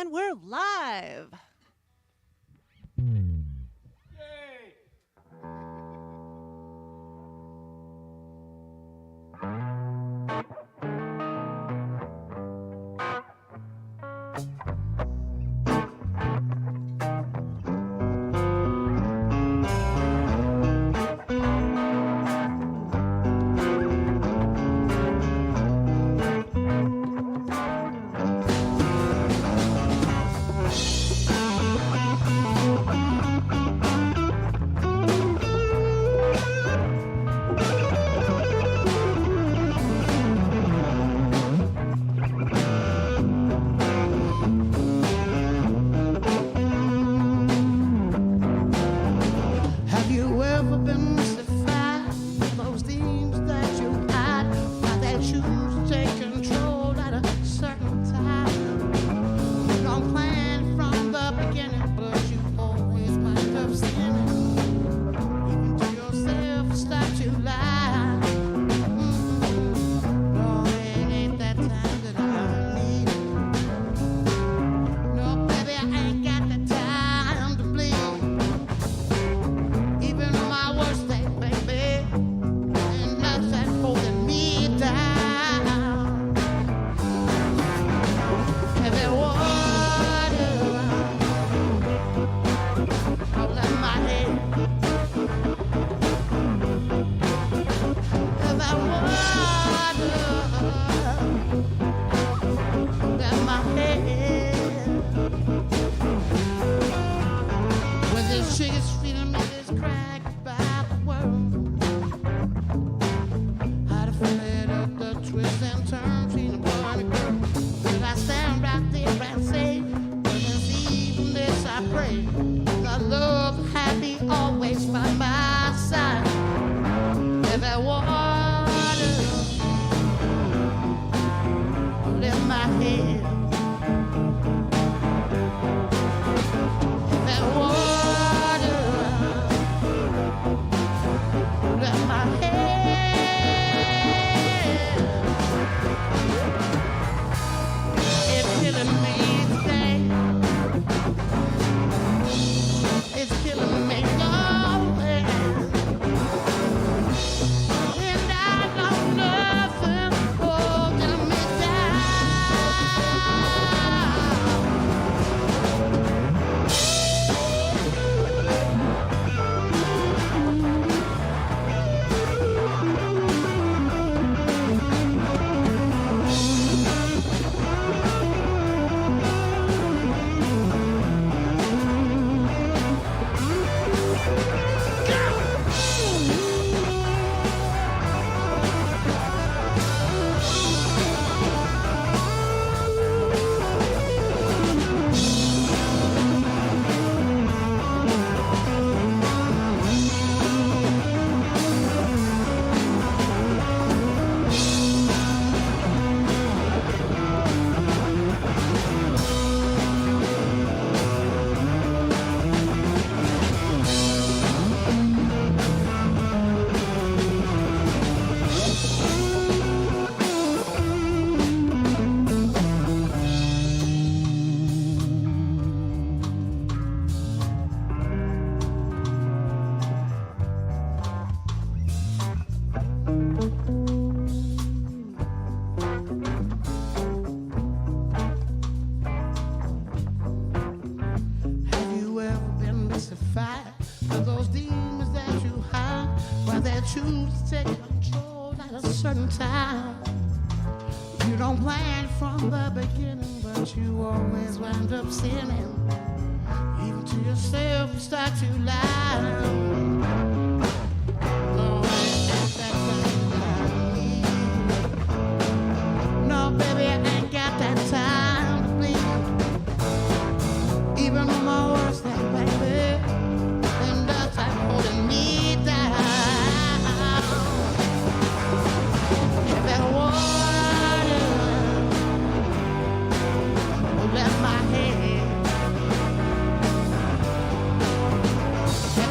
And we're live.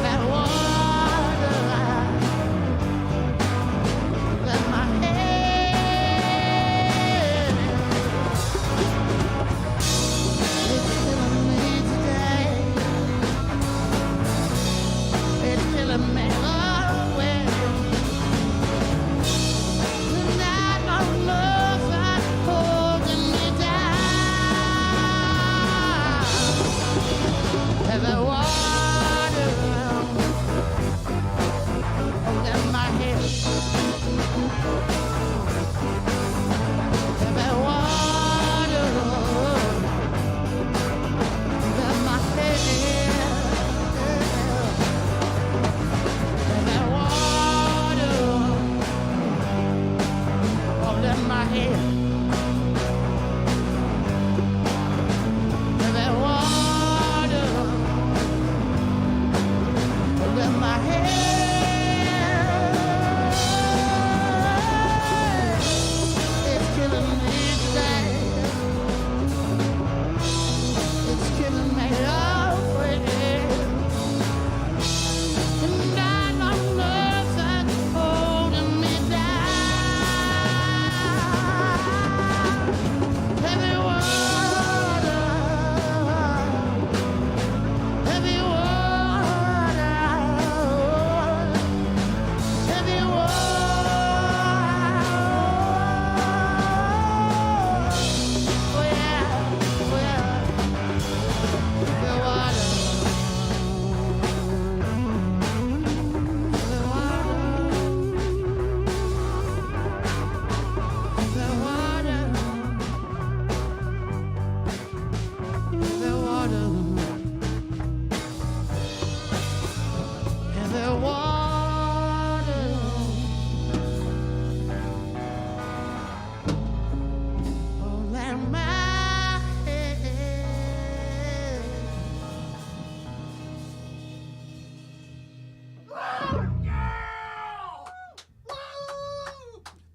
That water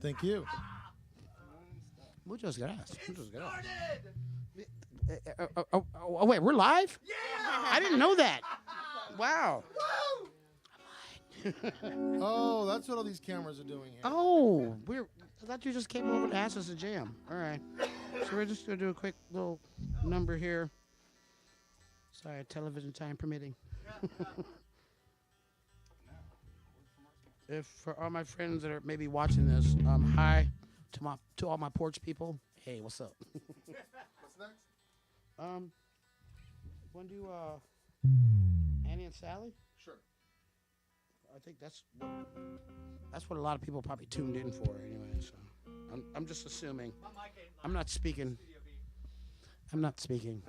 Thank you. Muchas gracias. Muchas gracias. Oh, wait, we're live? Yeah! I didn't know that. Wow. Oh, that's what all these cameras are doing here. Oh, I thought you just came over to ask us to jam. All right. So we're just going to do a quick little number here. Sorry, television time permitting. If for all my friends that are maybe watching this, hi to all my porch people. Hey, what's up? What's next? Want to do Annie and Sally? Sure. I think that's what a lot of people probably tuned in for anyway. So I'm just assuming. I'm not speaking. I'm not speaking.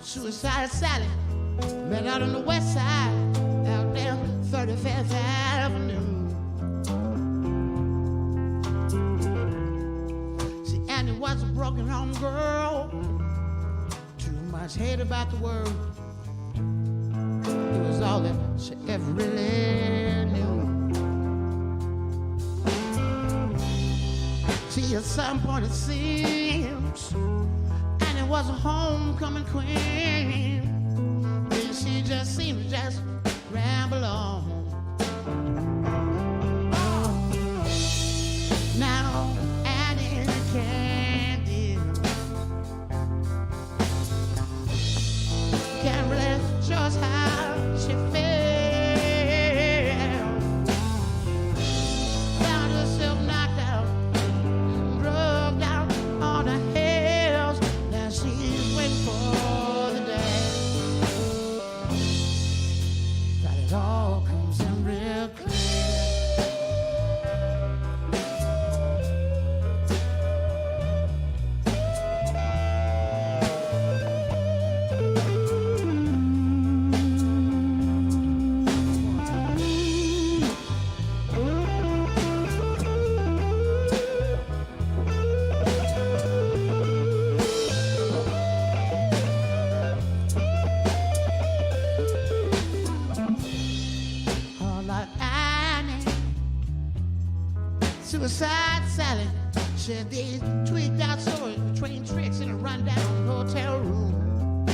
Suicide Sally met out on the west side, out there, 35th Avenue. See, Annie was a broken home girl, too much hate about the world. It was all that she ever really knew. See, at some point it seems Annie was a homecoming queen. Then she just seemed to just ramble on. Now Annie Candy can't really show us how she felt. Found herself knocked out, drugged out on her heels. Now she's waiting for the day that it all comes in real clear. All like Annie, Suicide Sally, shared these tweaked out stories, train tricks in a rundown hotel room.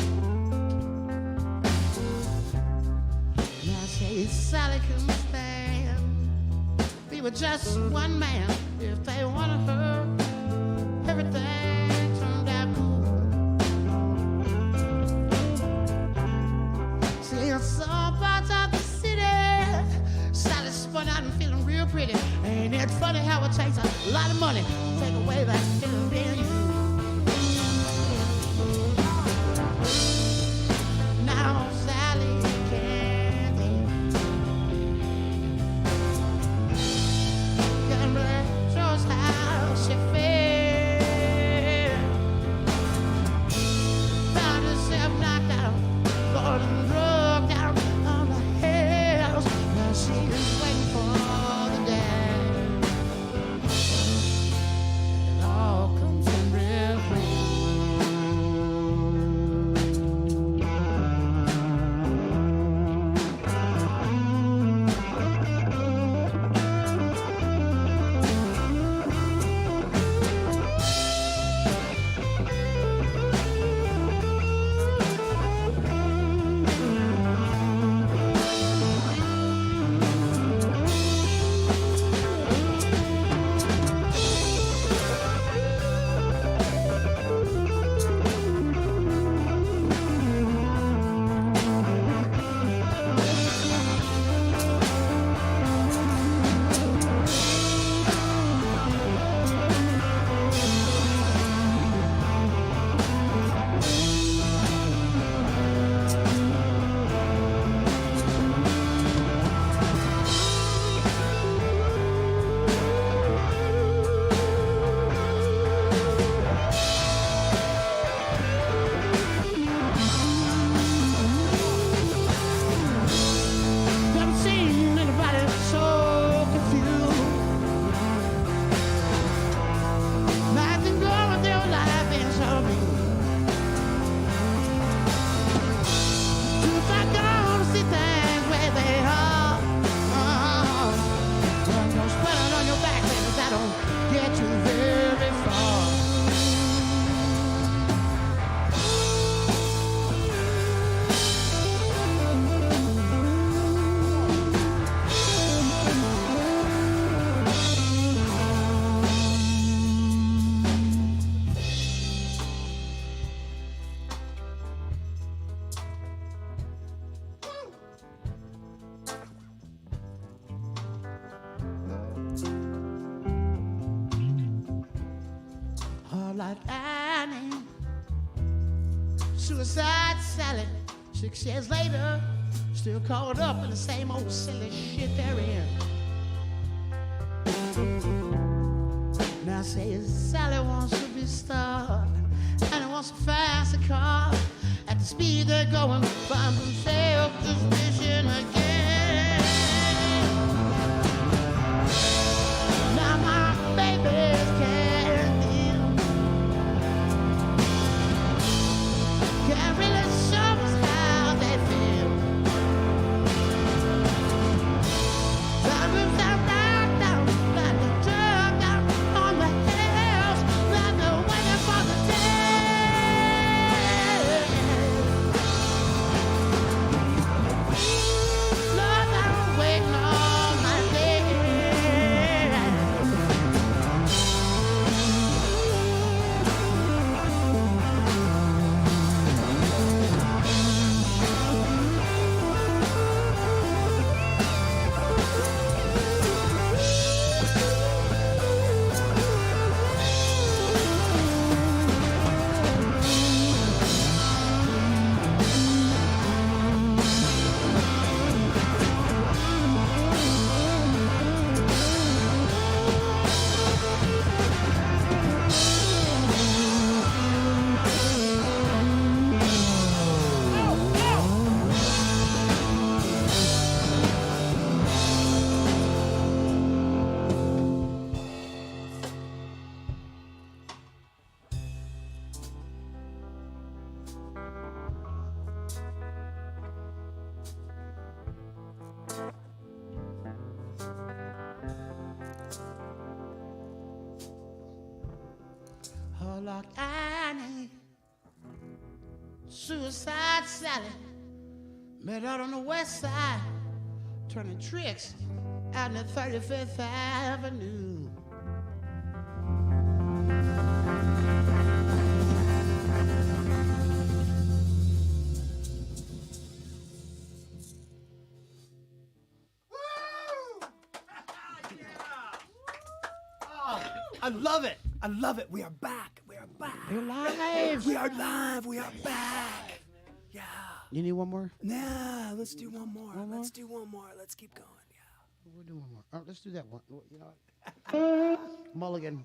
Now say Sally couldn't stand be with just one man. If they wanted her, everything turned out cool. See, in some parts of the city, Sally spun out and feeling real pretty. Ain't it funny how it takes a lot of money to take away that feeling in you? Now Sally Candy can really show us how she feels. Found herself knocked out, Lord, and drugged out on the hills. Now she's waiting for the day it all comes in like Annie. Suicide Sally. 6 years later, still caught up in the same old silly shit they're in. Now say Sally wants to be a star, and he wants a faster car. At the speed they're going, find themselves just wishing again. Now my baby's candy can't really show us how they feel. That moves around down, like a drug out on the hills, like they're waiting for the day. Love, I'm waiting all my day. Oh, like Annie, Suicide Sally, met out on the west side, turning tricks out in the 35th Avenue. I love it. I love it. We are back. We are back. We're live. We are live. We are back. Yeah. You need one more? Nah, let's do one more. Let's do one more. Let's keep going. Yeah. We'll do one more. Oh, let's do that one. You know what? Mulligan.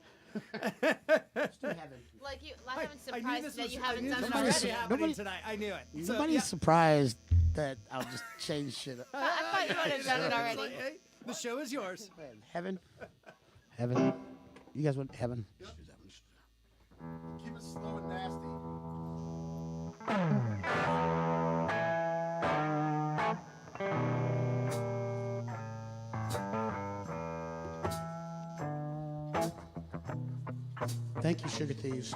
Let's do Heaven. Like you, I'm I knew surprised this that was, you I haven't knew done this it was already. happening Nobody- tonight. I knew it. So, Nobody's yeah. surprised that I'll just change shit up. I thought you would have done it already. Like, hey, the show is yours. Heaven. Heaven. You guys want Heaven? Keep it slow and nasty. Thank you, Sugar Thieves.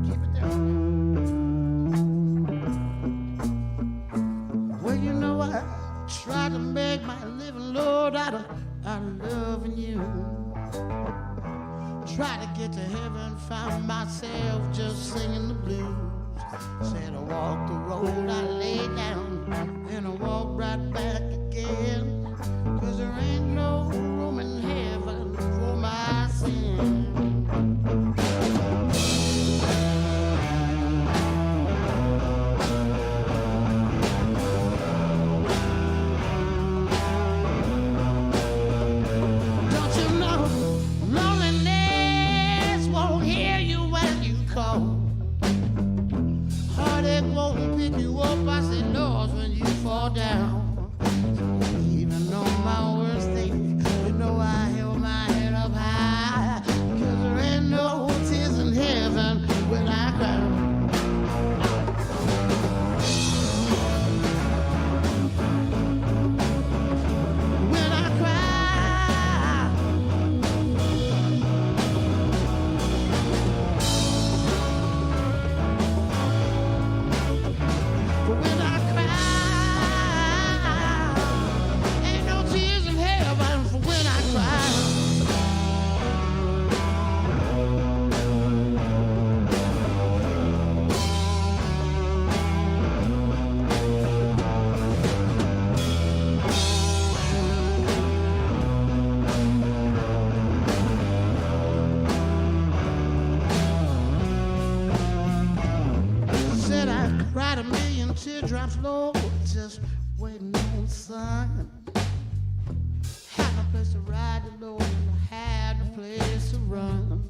Keep it there. Well, you know I tried to make my living, Lord, out of loving you. Tried to get to heaven, found myself just singing the blues. Said I walked the road, I laid down, and I walked right back again. 'Cause there ain't no room in heaven for my sin. Don't you know loneliness won't hear you when you call? Teardrops low, just waiting on the sun. Had no place to ride the load and I had no place to run.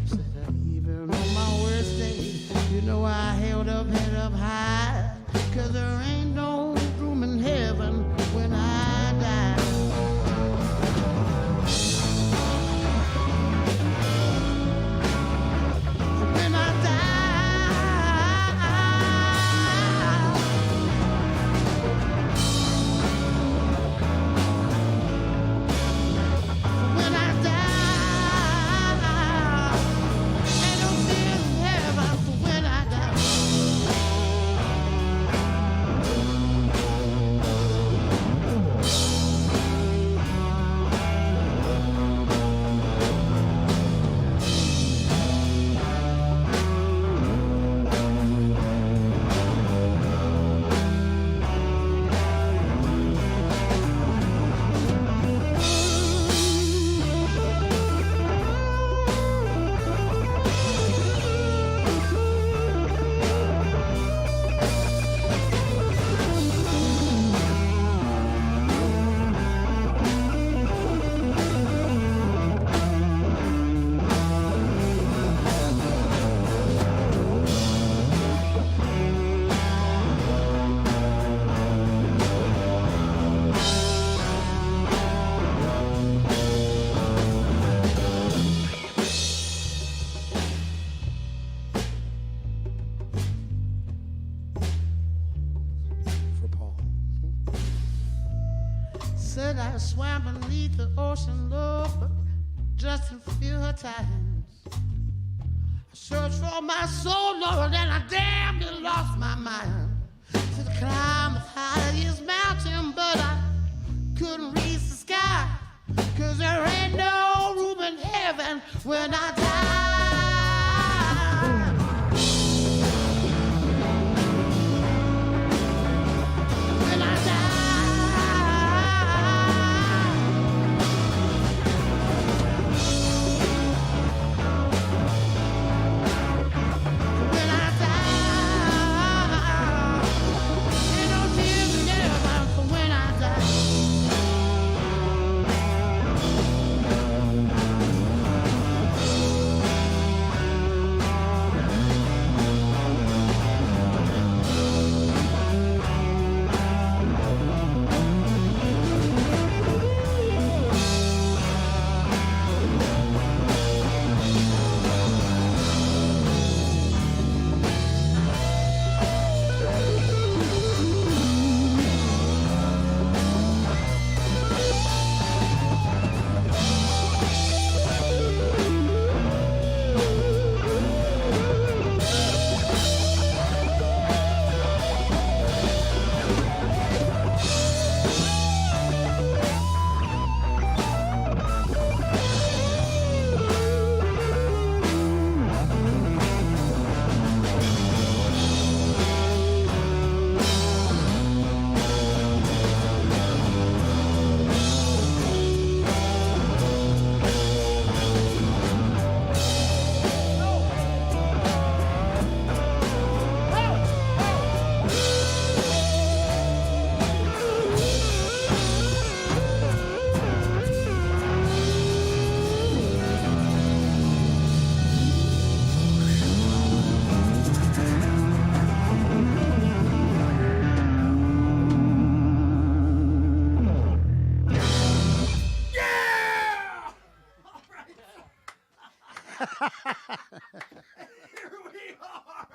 Said that even on my worst day, you know I held up, head up high. 'Cause there ain't no room in heaven when I die. When I when I die, ain't no fear in heaven for when I die. For Paul. Said I swam beneath the ocean, Lord, just to feel her times. I searched for my soul, Lord, and I damn near lost my mind. To climb the highest mountain, but I couldn't reach the sky. 'Cause there ain't no room in heaven when I die. When I die. When I die, ain't no tears in heaven for when I die. Here we are.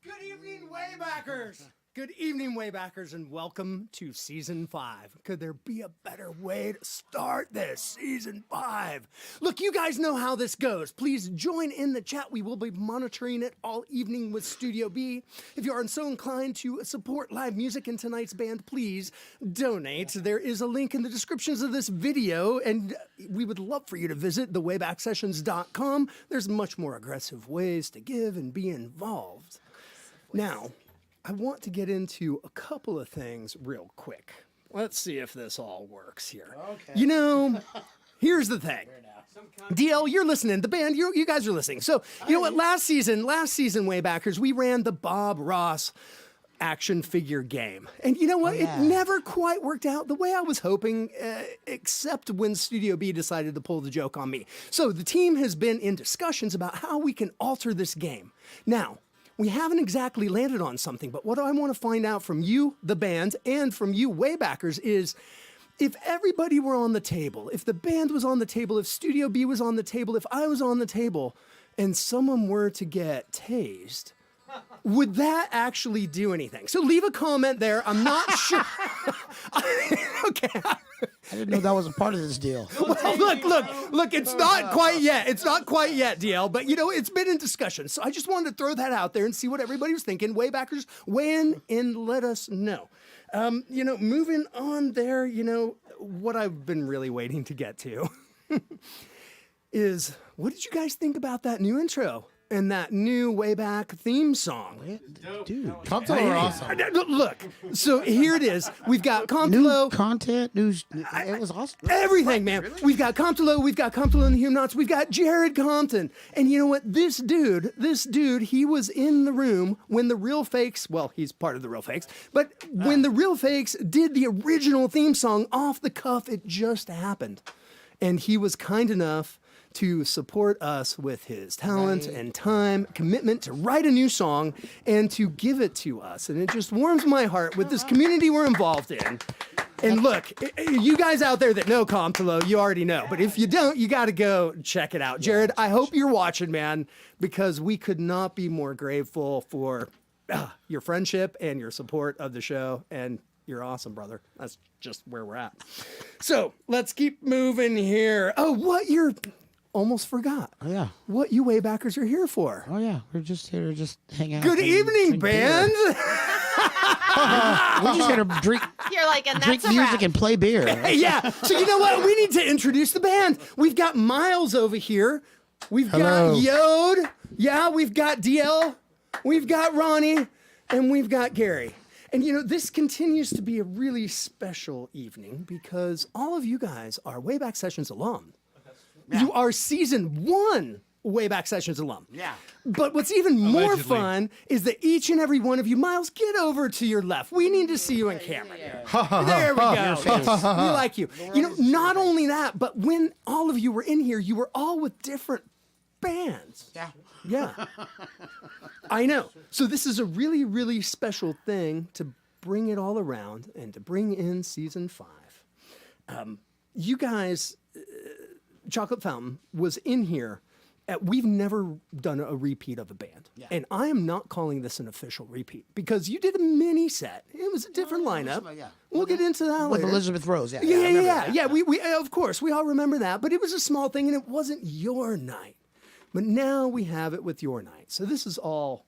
Good evening, Waybackers. Good evening, Waybackers, and welcome to Season 5. Could there be a better way to start this? Season 5. Look, you guys know how this goes. Please join in the chat. We will be monitoring it all evening with Studio B. If you are so inclined to support live music in tonight's band, please donate. There is a link in the descriptions of this video, and we would love for you to visit thewaybacksessions.com. There's much more aggressive ways to give and be involved. Now, I want to get into a couple of things real quick. Let's see if this all works here. Okay. You know, here's the thing. DL, you're listening. The band, you guys are listening. So, you know what? Last season, Waybackers, we ran the Bob Ross action figure game. And you know what? It never quite worked out the way I was hoping, except when Studio B decided to pull the joke on me. So the team has been in discussions about how we can alter this game. Now, we haven't exactly landed on something, but what I want to find out from you, the band, and from you, Waybackers, is if everybody were on the table, if the band was on the table, if Studio B was on the table, if I was on the table, and someone were to get tased, would that actually do anything? So leave a comment there. I'm not sure. Okay. I didn't know that was a part of this deal. Well, look, it's not quite yet. It's not quite yet, DL, but it's been in discussion. So I just wanted to throw that out there and see what everybody was thinking. Waybackers, weigh in and let us know. Moving on there, what I've been really waiting to get to is, what did you guys think about that new intro and that new Wayback theme song? Dude. Compton are awesome. Look, so here it is. We've got New Comptolo. content, it was awesome. Everything, man. Really? We've got Comptolo and the Humanots. We've got Jared Compton. And you know what? This dude, he was in the room when the Real Fakes, well, he's part of the Real Fakes, but when the Real Fakes did the original theme song off the cuff, it just happened. And he was kind enough to support us with his talent and time, commitment to write a new song and to give it to us. And it just warms my heart with this community we're involved in. And look, you guys out there that know Comptolo, you already know. But if you don't, you got to go check it out. Jared, I hope you're watching, man, because we could not be more grateful for your friendship and your support of the show. And you're awesome, brother. That's just where we're at. So let's keep moving here. Oh, what you're... Almost forgot. Oh, yeah. What you Waybackers are here for. Oh, yeah. We're just here to just hang out. Good evening, band. We're just here to drink You're like, and drink that's a music wrap. and play beer. Yeah. So you know what? We need to introduce the band. We've got Miles over here. We've got Yode. Yeah, we've got DL. We've got Ronnie. And we've got Gary. And this continues to be a really special evening because all of you guys are Wayback Sessions alum. Yeah. You are season 1 Wayback Sessions alum. Yeah. But what's even more fun is that each and every one of you, Miles, get over to your left. We need to see you in camera. There we go. We like you. Not only that, but when all of you were in here, you were all with different bands. Yeah. Yeah. I know. So this is a really, really special thing to bring it all around and to bring in season 5. You guys... Chocolate Fountain was in here. We've never done a repeat of a band. Yeah. And I am not calling this an official repeat because you did a mini set. It was a different lineup. We'll get into that with later. Elizabeth Rose. Yeah. We of course, we all remember that. But it was a small thing and it wasn't your night. But now we have it with your night. So this is all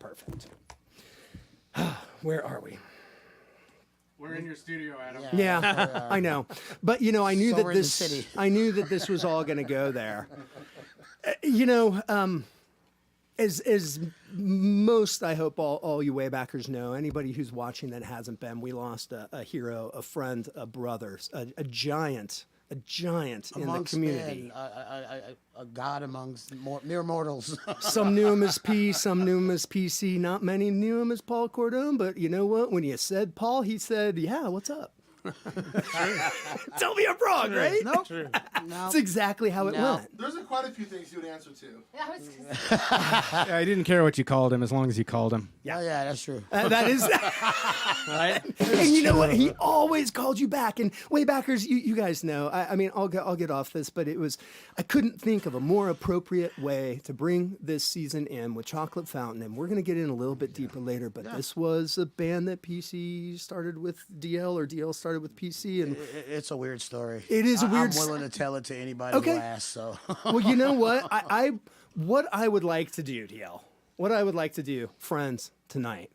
perfect. Where are we? We're in your studio, Adam. Yeah, I know. But I knew So that we're in the city. I knew that this was all going to go there. As most, I hope all you Waybackers know, anybody who's watching that hasn't been, we lost a hero, a friend, a brother, a giant in the community. A god amongst mere mortals. Some knew him as P, some knew him as PC. Not many knew him as Paul Cordone, but you know what? When you said Paul, he said, yeah, what's up? Tell me I'm wrong, right? Nope. That's exactly how it went. There's quite a few things you would answer to. Yeah, I didn't care what you called him as long as you called him. Yeah, that's true. That is Right? And you know what? He always called you back. And Waybackers, you guys know. I mean, I'll get off this, but I couldn't think of a more appropriate way to bring this season in with Chocolate Fountain. And we're going to get in a little bit deeper later. But this was a band that PC started with DL, or DL started with PC, and It's a weird story. It is a weird I'm willing to tell it to anybody who asks. So. Well, you know what? What I would like to do, DL, what I would like to do, friends, tonight,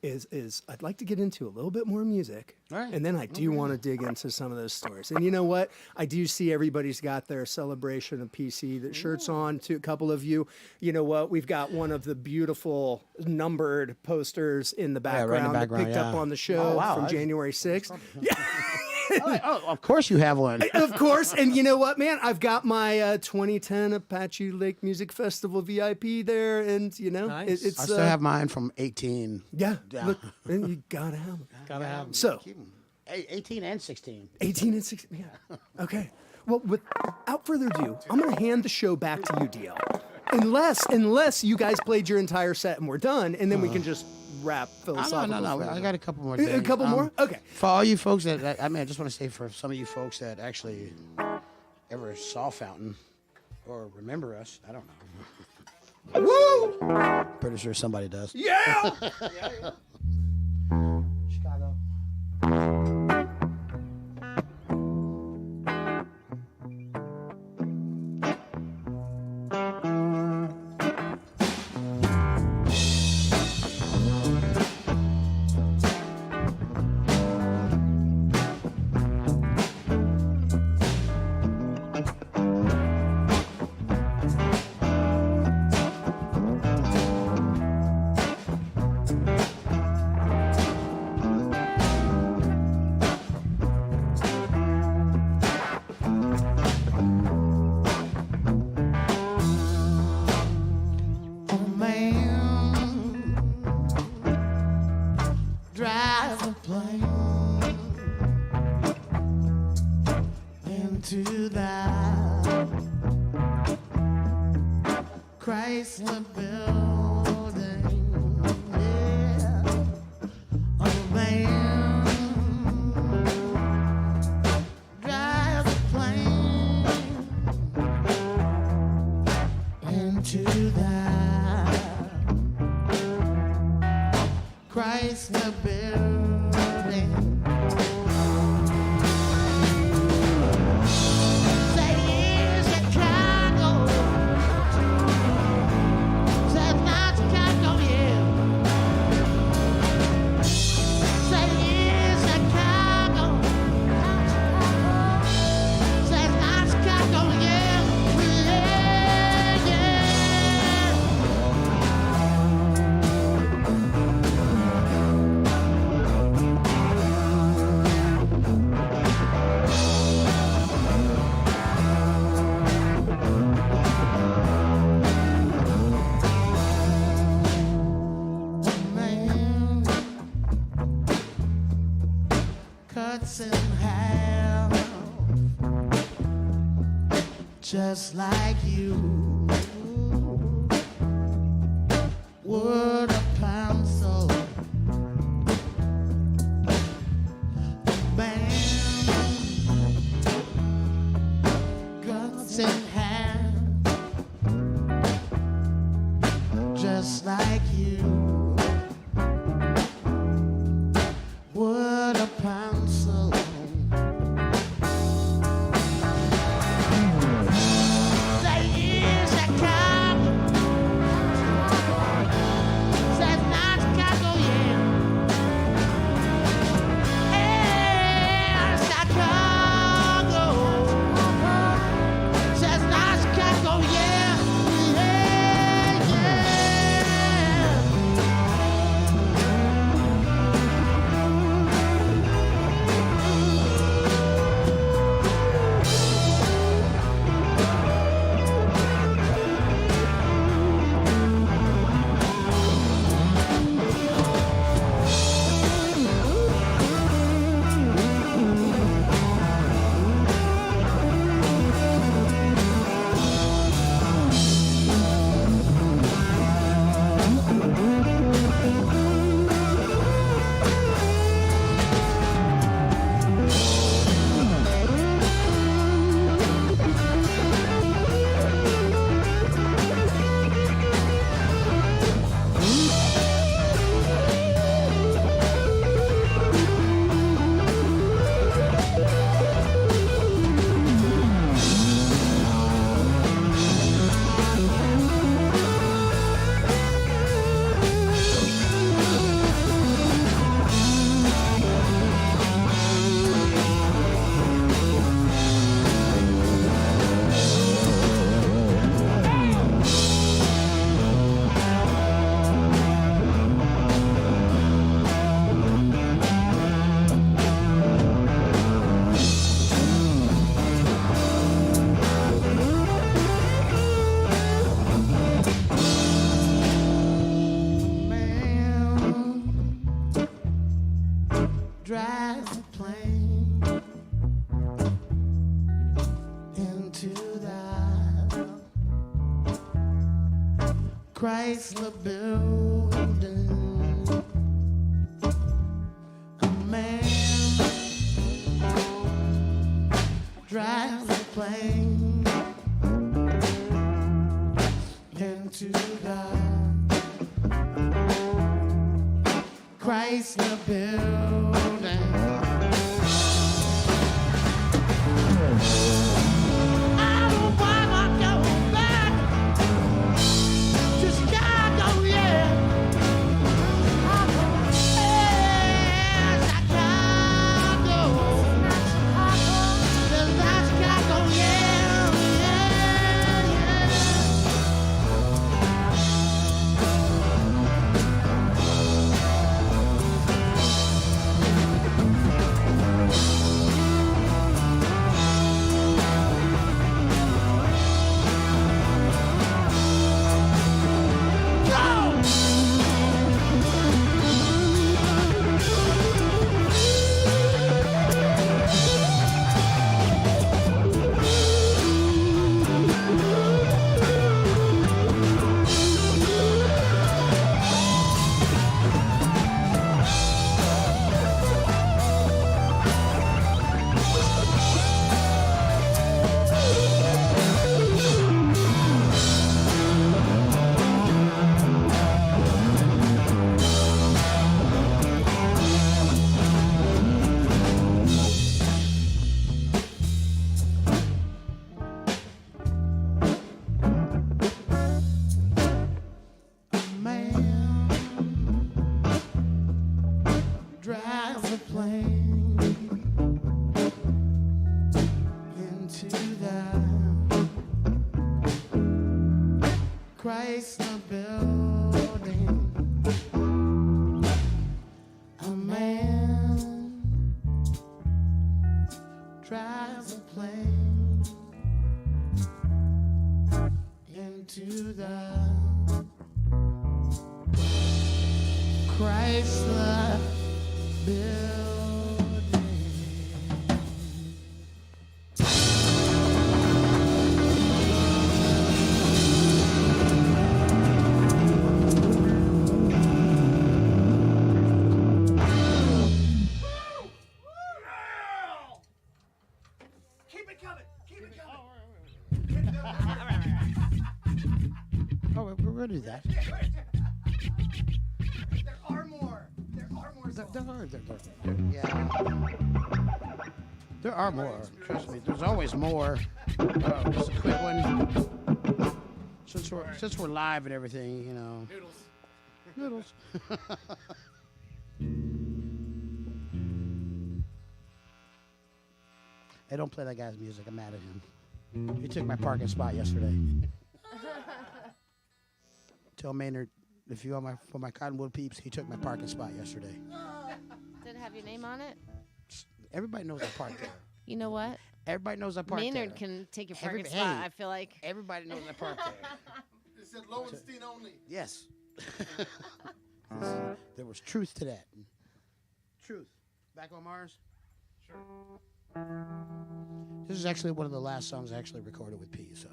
is I'd like to get into a little bit more music, Right. and then I do want to dig into some of those stories. And you know what? I do see everybody's got their celebration of PC that shirts on. To a couple of you, you know what? We've got one of the beautiful numbered posters in the background, background, that picked up on the show from January 6th. Yeah. Oh, of course you have one. Of course. And you know what, man? I've got my 2010 Apache Lake Music Festival VIP there. And, you know, Nice. it's. I still have mine from 18. Yeah. Yeah. Look, and you got to have them. Gotta have 'em. So, 18 and 16. 18 and 16. Yeah. Okay. Well, without further ado, I'm going to hand the show back to you, DL. Unless you guys played your entire set and we're done, and then we can just wrap philosophical. No. I got a couple more A things. couple more? Okay. For all you folks that, I just want to say for some of you folks that actually ever saw Fountain or remember us, I don't know. Woo! Pretty sure somebody does. Yeah! Chicago. Oh man, drive a plane into that Chrysler building. Yeah. Oh man, drive a plane into that Chrysler building. Say it's Chicago. Say it's not Chicago, yeah. Say it's Chicago. Say it's not Chicago, yeah. Yeah, yeah. Man cuts in half, just like you would a pencil. Man cuts in half, just like you would a pencil. Say it's Chicago. Say it's not Chicago, yeah. Hey, it's Chicago. Say it's not Chicago, yeah. Yeah, yeah. drives a plane into the Chrysler building. A man drives a plane into the Chrysler building. I don't wanna go back to Chicago, yeah. Yeah, Chicago. That's not Chicago, yeah, yeah, yeah. Man drives a plane into the Chrysler building. A man drives a plane into the Chrysler building. Keep it coming. Keep it coming. Oh, we're going to do that. There are more. There are more songs. There are more. Trust me, there's always more. Just a quick one. Since we're live and everything, you know. Noodles. Hey, don't play that guy's music. I'm mad at him. He took my parking spot yesterday. Tell Maynard, if you want for my Cottonwood peeps, he took my parking spot yesterday. Did it have your name on it? Everybody knows I parked there. You know what? Everybody knows I parked Maynard there. can take your parking Hey. spot, I feel like. Everybody knows I parked there. It said Lowenstein only. Yes. There was truth to that. Truth. Back on Mars? Sure. This is actually one of the last songs I actually recorded with P, so.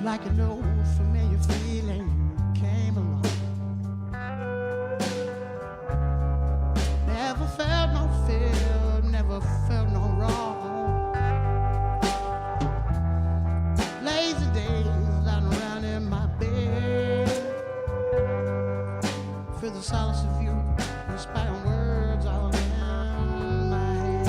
Like an old familiar feeling came along. Never felt no fear, never felt no wrong. Lazy days lying around in my bed. Feel the solace of you, inspiring words all in my head.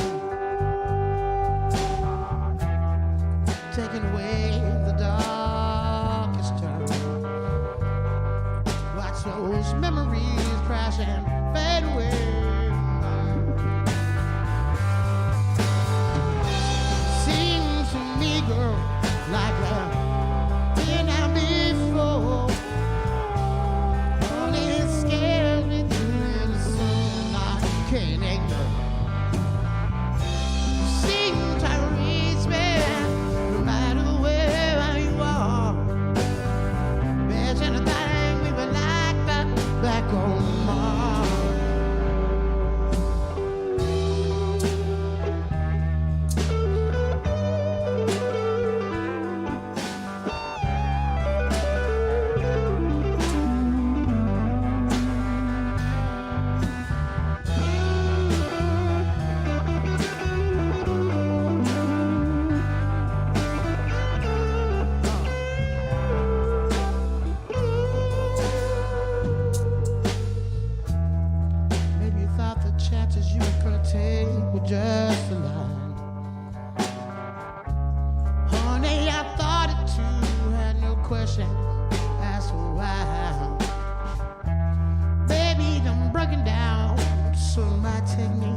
chances you could take with just a line. Honey, I thought it too, had no question as to why. Baby, I'm breaking down, so it might take me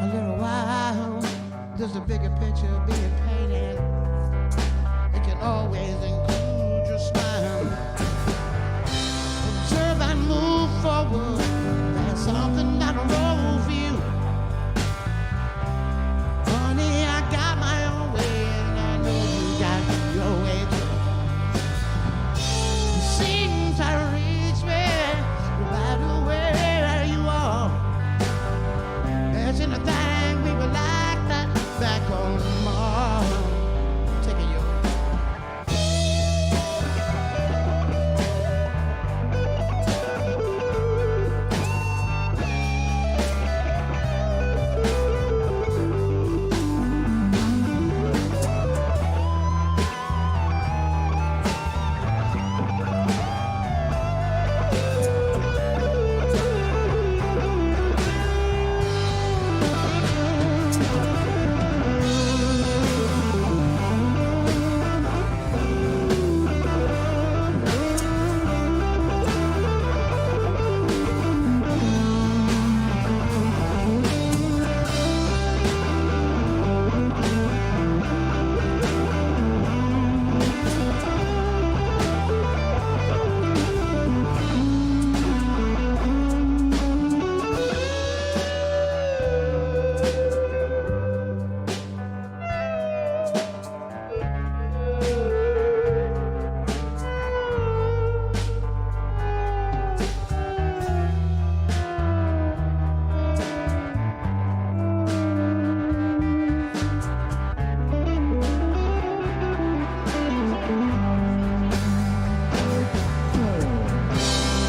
a little while. There's a bigger picture being painted. It can always include your smile. Observe and move forward. There's something not wrong for you. Honey, I got my own way, and I know you got your way too. It seems I reach me right where you are. There's anything we would like that back on Mars. Take it, yo.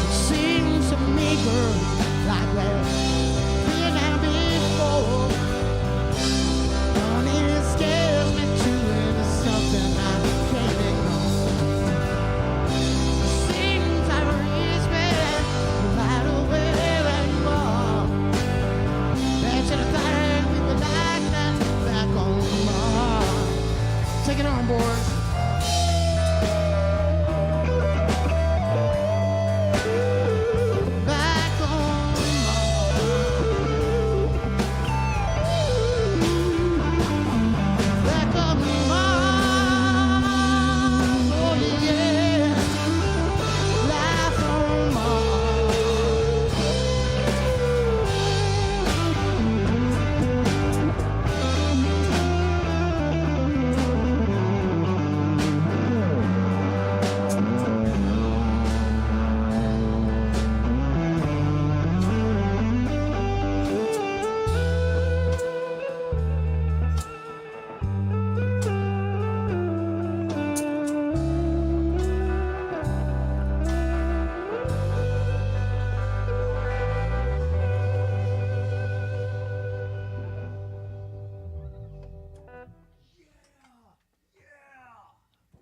Seems to me, girl, like we've been there before. Honey, it scares me too, and it's something I can't ignore. Seems I reach me right where you are. That's anything we would like that back on Mars. Take it on, boys. Back on Mars. Back on Mars. Oh yeah. Life on Mars.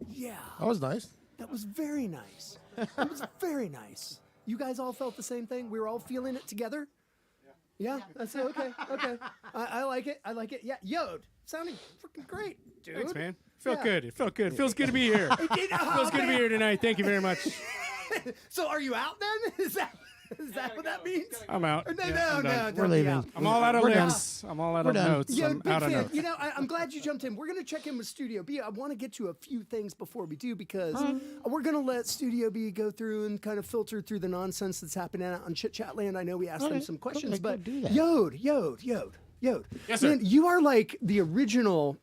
Yeah. That was nice. That was very nice. That was very nice. You guys all felt the same thing? We were all feeling it together? Yeah? That's okay. Okay. I like it. I like it. Yeah. Yod. Sounding freaking great, dude. Thanks, man. Felt Yeah. good. It felt good. Feels good to be here. Feels good to be here tonight. Thank you very much. So are you out then? Is that what that means? I'm out. No, Yeah, no, I'm no. done. Don't be leaving. out. I'm all out of We're done. lips. I'm all out of done. notes. Yeah, I'm big out of fan. notes. You know, I'm glad you jumped in. We're going to check in with Studio B. I want to get to a few things before we do because we're going to let Studio B go through and kind of filter through the nonsense that's happening out on Chit Chat Land. I know we asked them some questions, Okay, go but do that. Yod. Yes, sir. Man, you are like the original,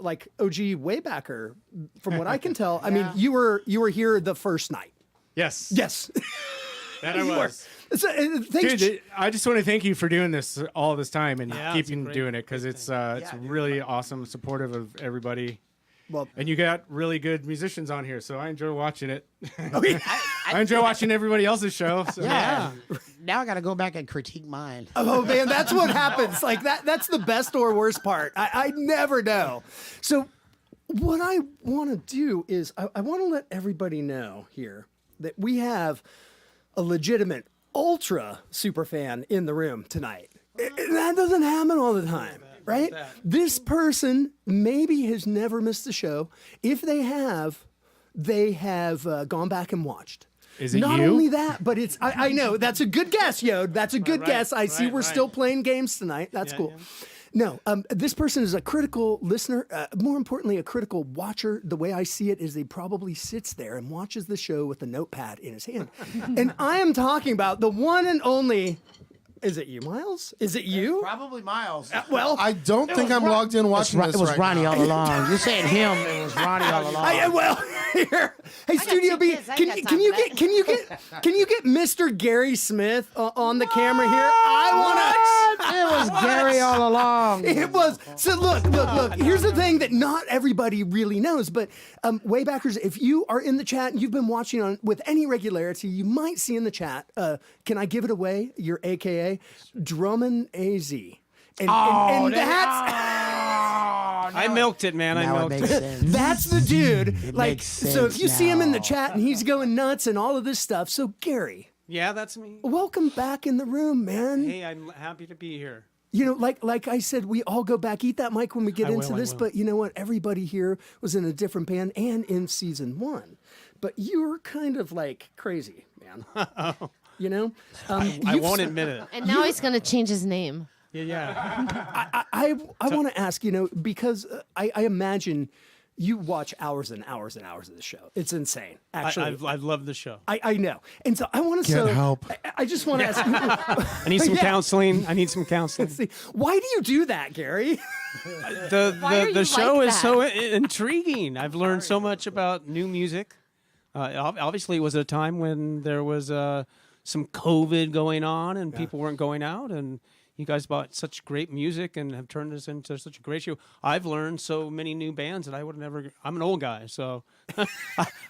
like OG waybacker, from what I can tell. I mean, you were here the first night. Yes. Yes. That I was. So, thanks. Dude, I just want to thank you for doing this all this time and Yeah, keeping doing it because it's really awesome, supportive of everybody. Well, And you got really good musicians on here, so I enjoy watching it. okay. I enjoy watching everybody else's show. So. Yeah. Now I got to go back and critique mine. Oh man, that's what happens. Like that's the best or worst part. I never know. So what I want to do is I want to let everybody know here that we have a legitimate ultra super fan in the room tonight. That doesn't happen all the time, right? This person maybe has never missed a show. If they have gone back and watched. Is it Not you? only that, but it's I know that's a good guess, Yod. That's a good guess. I see we're still playing games tonight. That's cool. Yeah. No, this person is a critical listener. More importantly, a critical watcher. The way I see it is he probably sits there and watches the show with a notepad in his hand. And I am talking about the one and only. Is it you, Miles? Is it you? Probably Miles. Well, I don't think I'm logged in watching this It was right Ronnie now. all along. You're saying him. It was Ronnie all along. well, here. Hey, Studio two B, kids. I can got you time for that. can you get Mr. Gary Smith on the camera here? I want to. It was Gary all along. It was. So look. Here's the thing that not everybody really knows, but Waybackers, if you are in the chat and you've been watching on with any regularity, you might see in the chat. Can I give it away? Your AKA Drummond AZ. And that's I milked it, man. I Now it milked makes it. sense. that's the dude. It Like, makes so if sense you see him in the now. chat and he's going nuts and all of this stuff. So Gary, Yeah, that's me. welcome back in the room, man. Hey, I'm happy to be here. You know, like I said, we all go back. Eat that mic when we get I into will, I this. will. But you know what? Everybody here was in a different band and in season 1. But you're kind of like crazy, man. You know, I you've won't s- admit it. And now he's going to change his name. Yeah. I want to ask, you know, because I imagine you watch hours and hours and hours of the show. It's insane, actually. I've loved the show. I know, and so I want to. Get help. I just want to ask. I need some Yeah. counseling. I need some counseling. See, why do you do that, Gary? Why are you The show like is that? so intriguing. I've learned so much about new music. Obviously, it was a time when there was some COVID going on and people weren't going out, and you guys bought such great music and have turned this into such a great show. I've learned so many new bands that I would never. I'm an old guy, so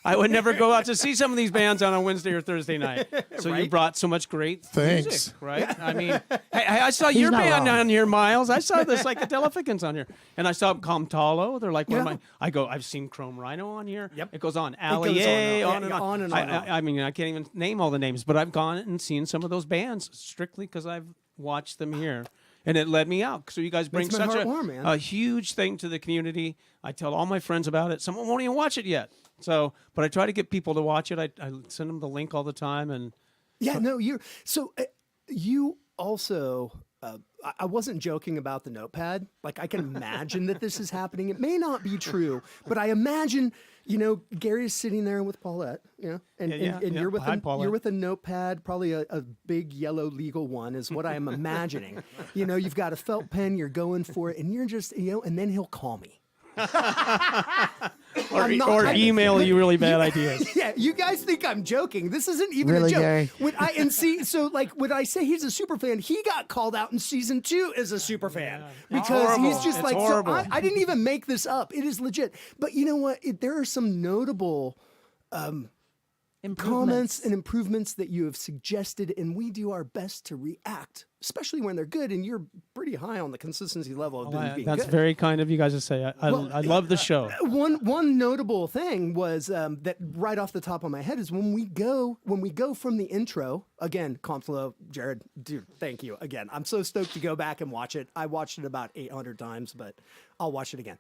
I would never go out to see some of these bands on a Wednesday or Thursday night. So you brought so much great Thanks. music, right? I mean, hey, I saw your not band wrong. on here, Miles. I saw the Psychedelificans on here, and I saw Comtalo. They're like one of Yeah. my. I've seen Chrome Rhino on here. Yep. It goes on. goes Allier, on, on, yeah, and on. on and on and on. I mean, I can't even name all the names, but I've gone and seen some of those bands strictly because I've watched them here. And it led me out. So you guys bring Makes my such heart warm, man. a huge thing to the community. I tell all my friends about it. Someone won't even watch it yet. So, but I try to get people to watch it. I send them the link all the time. And Yeah, no, you also. I wasn't joking about the notepad. Like, I can imagine that this is happening. It may not be true, but I imagine, you know, Gary's sitting there with Paulette, you know, and Yeah. you're with Hi, Paulette. you're with a notepad, probably a big yellow legal one, is what I am imagining. You know, you've got a felt pen, you're going for it, and you're just, you know, and then he'll call me. or email you really bad ideas. Yeah, you guys think I'm joking. This isn't even Really, a joke. Gary? When I say he's a super fan, he got called out in season 2 as a super fan because horrible. he's just It's like, horrible. so I didn't even make this up. It is legit. But you know what? There are some notable comments and improvements that you have suggested, and we do our best to react, especially when they're good. And you're pretty high on the consistency level of them being That's good. very kind of you guys to say. I love the show. One notable thing was that right off the top of my head is when we go from the intro again. Complo, Jared, dude, thank you again. I'm so stoked to go back and watch it. I watched it about 800 times, but I'll watch it again.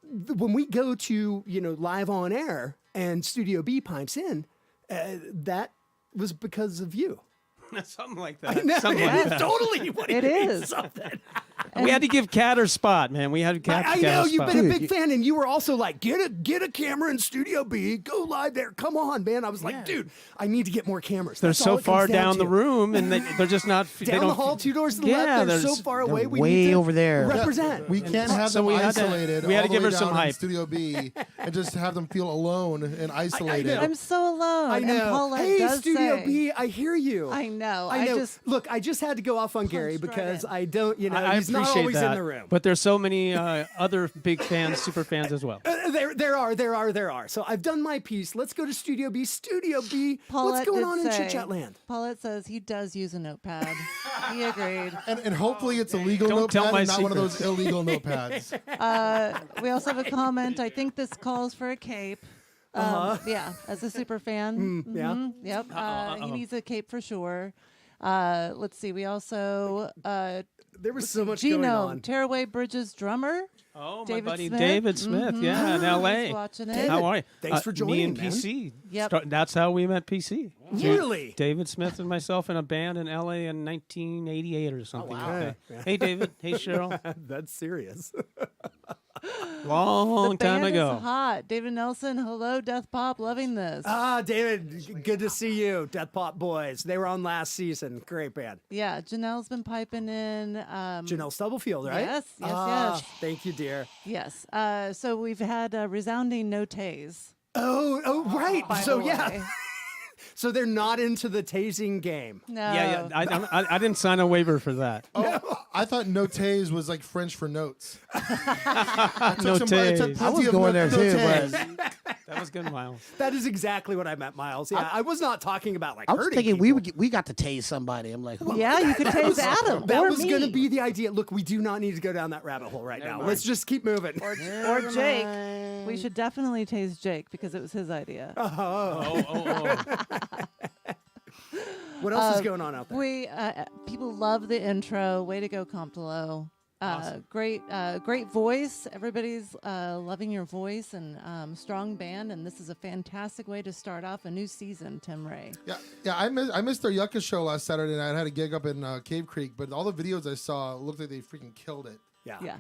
When we go to live on air and Studio B pipes in, that was because of you. Something like that. No, Something it like is that. totally what it is. Something. We had to give Cat her spot, man. We had Cat. I to get know her you've spot. been a big fan, and you were also like, get a camera in Studio B, go live there. Come on, man. I was like, dude, I need to get more cameras. They're That's all so it comes far down down the to. room, and they're just not. they Down don't, the hall, 2 doors to the Yeah, left. They're there's- so far away. We way need to over there. represent. We can't have So them we had to- isolated. we had to all the give way her some down in hype. Studio B and just have them feel alone and isolated. know. I'm so alone. I And know. Paulette Hey, does Studio say, B, I hear you. I know. I know. just Look, I just had to go off on Gary punched right because in. I don't, I he's not appreciate always that, in the room. but there's so many other big fans, super fans as well. There are. So I've done my piece. Let's go to Studio B. Studio B, Paulette what's going did on in say- Chit Chat Land? Paulette says he does use a notepad. He agreed. And hopefully it's a legal Don't tell notepad my and not one of secrets. those illegal notepads. We also have a comment. I think this calls for a cape. Yeah, as a super fan. yeah. Yep. He needs a cape for sure. Let's see. We also There was so much Gino, going on. Tearaway Bridges drummer. Oh, David my buddy Smith? David Smith. Yeah, in L.A. He's watching it. How are you? Thanks for Me joining, and man. PC. Yep. That's how we met PC. Really? David Smith and myself in a band in L.A. in 1988 or something like that. Yeah. Hey, David. Hey, Cheryl. That's serious. Long The time band ago. is hot. David Nelson, hello, Death Pop, loving this. David, good to see you. Death Pop Boys. They were on last season. Great band. Yeah, Janelle's been piping in. Janelle Stubblefield, right? Yes, yes. Thank you, dear. Yes. So we've had resounding no tays. Oh, right. by So, the yeah. way. So they're not into the tasing game. No. Yeah. I didn't sign a waiver for that. Oh, I thought notes was like French for notes. No I took taste. I was plenty of going there too, notes. but That was good, Miles. That is exactly what I meant, Miles. Yeah, I was not talking about like I was hurting thinking people. we got to tase somebody. I'm like, who? Yeah, you could tase Adam. That or was me. going to be the idea. Look, we do not need to go down that rabbit hole right now. Let's just keep moving. Or Jake. We should definitely tase Jake because it was his idea. What else is going on out there? We people love the intro. Way to go, Comptolo. Great voice. Everybody's loving your voice and strong band. And this is a fantastic way to start off a new season, Tim Ray. Yeah. I missed their Yucca show last Saturday night. I had a gig up in Cave Creek, but all the videos I saw looked like they freaking killed it. Yeah,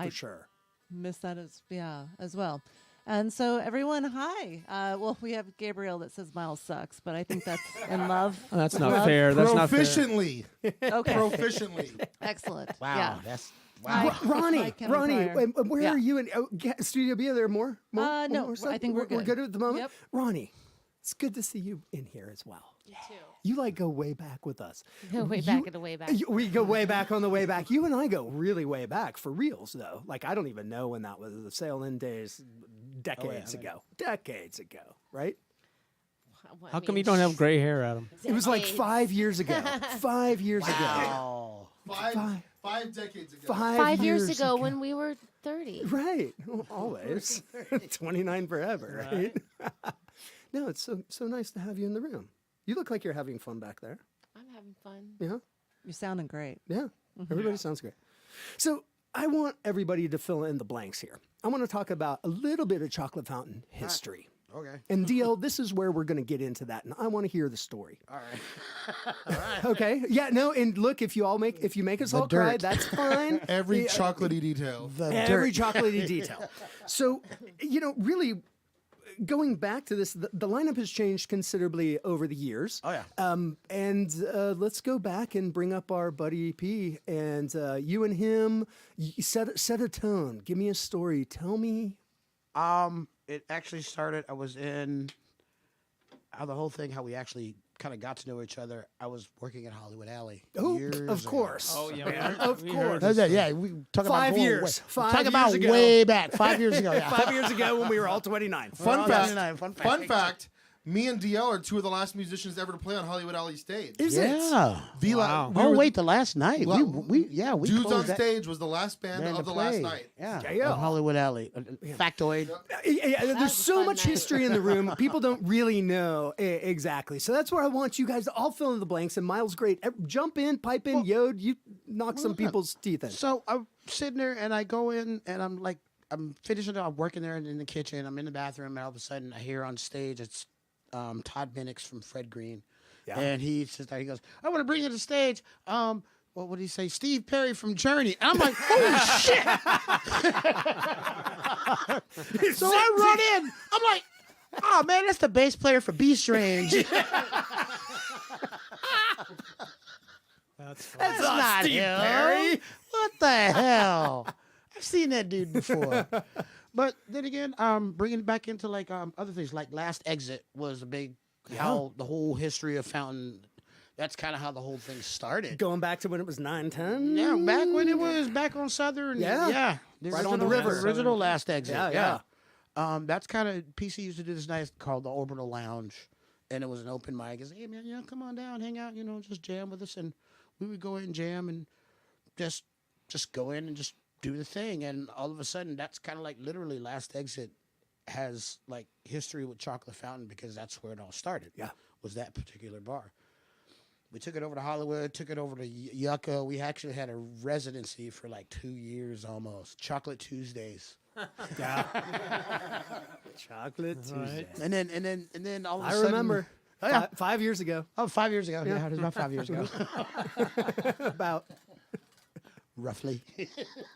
for sure. Miss that as well. And so everyone, hi. Well, we have Gabriel that says Miles sucks, but I think that's in love. That's not fair. That's not fair. Proficiently. Okay, Proficiently. excellent. Wow, Yeah. that's Hi. wow. Ronnie, Hi, Kenny Ronnie, Pryor. where Yeah. are you in Studio B? Are there more? No, more stuff? I think we're We're good. good at the moment? Yep. Ronnie, it's good to see you in here as well. You too. You like go way back with us. Way back and the way back. We go way back on the way back. You and I go really way back for reals, though. Like, I don't even know when that was. The Sail-In days, decades ago. Decades ago, right? Well, I How come mean, you don't have gray hair, Adam? It was like decades. 5 years ago. 5 years ago. Wow. Five decades ago. 5 5 years ago when we were 30. Right. Well, always. 29 forever, right? No, it's so nice to have you in the room. You look like you're having fun back there. I'm having fun. Yeah. You're sounding great. Yeah. Everybody sounds great. So I want everybody to fill in the blanks here. I want to talk about a little bit of Chocolate Fountain history. Okay. And DL, this is where we're going to get into that, and I want to hear the story. All right. Okay? Yeah. No. And look, if you make us all cry, dirt. that's fine. Every chocolatey detail. Every chocolatey detail. So, really, going back to this, the lineup has changed considerably over the years. Oh, yeah. And let's go back and bring up our buddy EP. And you and him, set a tone. Give me a story. Tell me. It actually started. I was in how the whole thing. How we actually kind of got to know each other. I was working at Hollywood Alley. Oh, years of ago. course. Oh, yeah. Of course. Yeah, we talk about 5 going years. Way, 5 talk years about ago. way back. 5 years ago. Yeah. 5 years ago when we were all 29. Fun fact. Fun fact. Me and DL are two of the last musicians ever to play on Hollywood Alley stage. Is it? Yeah. We Oh were- wait, the last night we Dudes closed on that Stage was the last band band of to the last play. night. Yeah, Yeah. on Hollywood Alley. Factoid. There's was a so fun much night. history in the room. People don't really know exactly. So that's where I want you guys to all fill in the blanks. And Miles, great. Jump in, pipe in, Yod. You knock some people's teeth in. So I'm sitting there and I go in and I'm finishing up, I'm working there in the kitchen. I'm in the bathroom and all of a sudden I hear on stage it's Todd Minix from Fred Green. Yeah. And he sits there, he goes, I want to bring you to the stage. What would he say? Steve Perry from Journey. And I'm like, holy shit. So I run in. I'm like, oh man, that's the bass player for B Strange. That's not Steve him. Perry. What the hell? I've seen that dude before. But then again, bringing it back into other things, like Last Exit was a big, how the whole history of Fountain, that's kind of how the whole thing started. Going back to when it was 9-10. Yeah, back when it was back on Southern. Yeah. The Right on the original- river. Original Last Exit. Yeah. That's kind of, PC used to do this nice called the Orbital Lounge. And it was an open mic. He said, hey, man, come on down, hang out, just jam with us. And we would go in and jam and just go in and just do the thing. And all of a sudden, that's kind of like literally Last Exit has like history with Chocolate Fountain because that's where it all started. Yeah. Was that particular bar. We took it over to Hollywood, took it over to Yucca. We actually had a residency for like 2 years almost. Chocolate Tuesdays. Yeah. Chocolate Tuesday. And then all of a I sudden. remember. Oh, yeah. 5 years ago. Oh, 5 years ago. Yeah, it was about 5 years ago. About Roughly.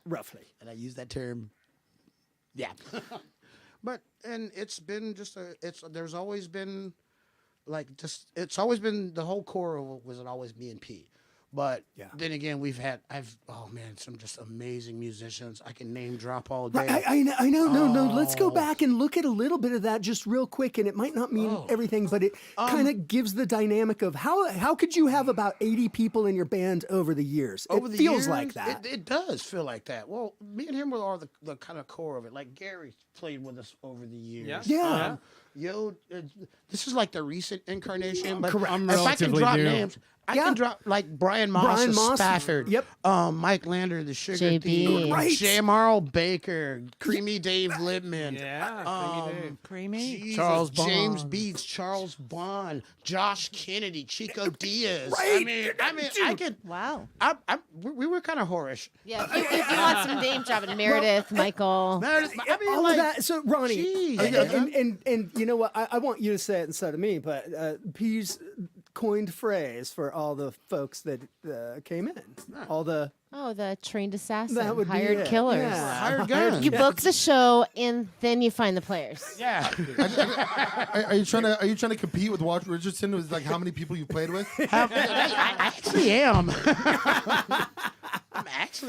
roughly. And I use that term. Yeah. But and it's been just there's always been it's always been the whole core was always me and Pete. But Yeah. then again, some just amazing musicians. I can name drop all day. Right, I know. No. Let's go Oh. back and look at a little bit of that just real quick, and it might not mean everything, but it kind of gives the dynamic of how could you have about 80 people in your band over the years? Over It the feels years, like that. It does feel like that. Well, me and him are the kind of core of it. Like Gary played with us over the years. Yeah. This is like the recent incarnation. But Correct. I'm if I can relatively drop new. names, I Yeah. can drop like Brian Moss Brian of Moss, Spafford. yep. Mike Lander, the Sugar JB. D. Right. J. Marl Baker, Creamy Dave Libman. Yeah. Creamy. Jesus, Charles James Bond. Beats, Charles Bond, Josh Kennedy, Chico Diaz. Right. I could. Wow. We were kind of whorish. Yeah, if you want some name dropping, Meredith, Michael. Meredith, I mean, All like, of that. So, Ronnie, Jeez, and you know what? I want you to say it instead of me, but P's coined phrase for all the folks that came in. All the Oh, the trained assassin, That would be hired it. killers. Yeah. hired gun. You book the show and then you find the players. Yeah. Are you trying to compete with Walt Richardson with like how many people you played with? I actually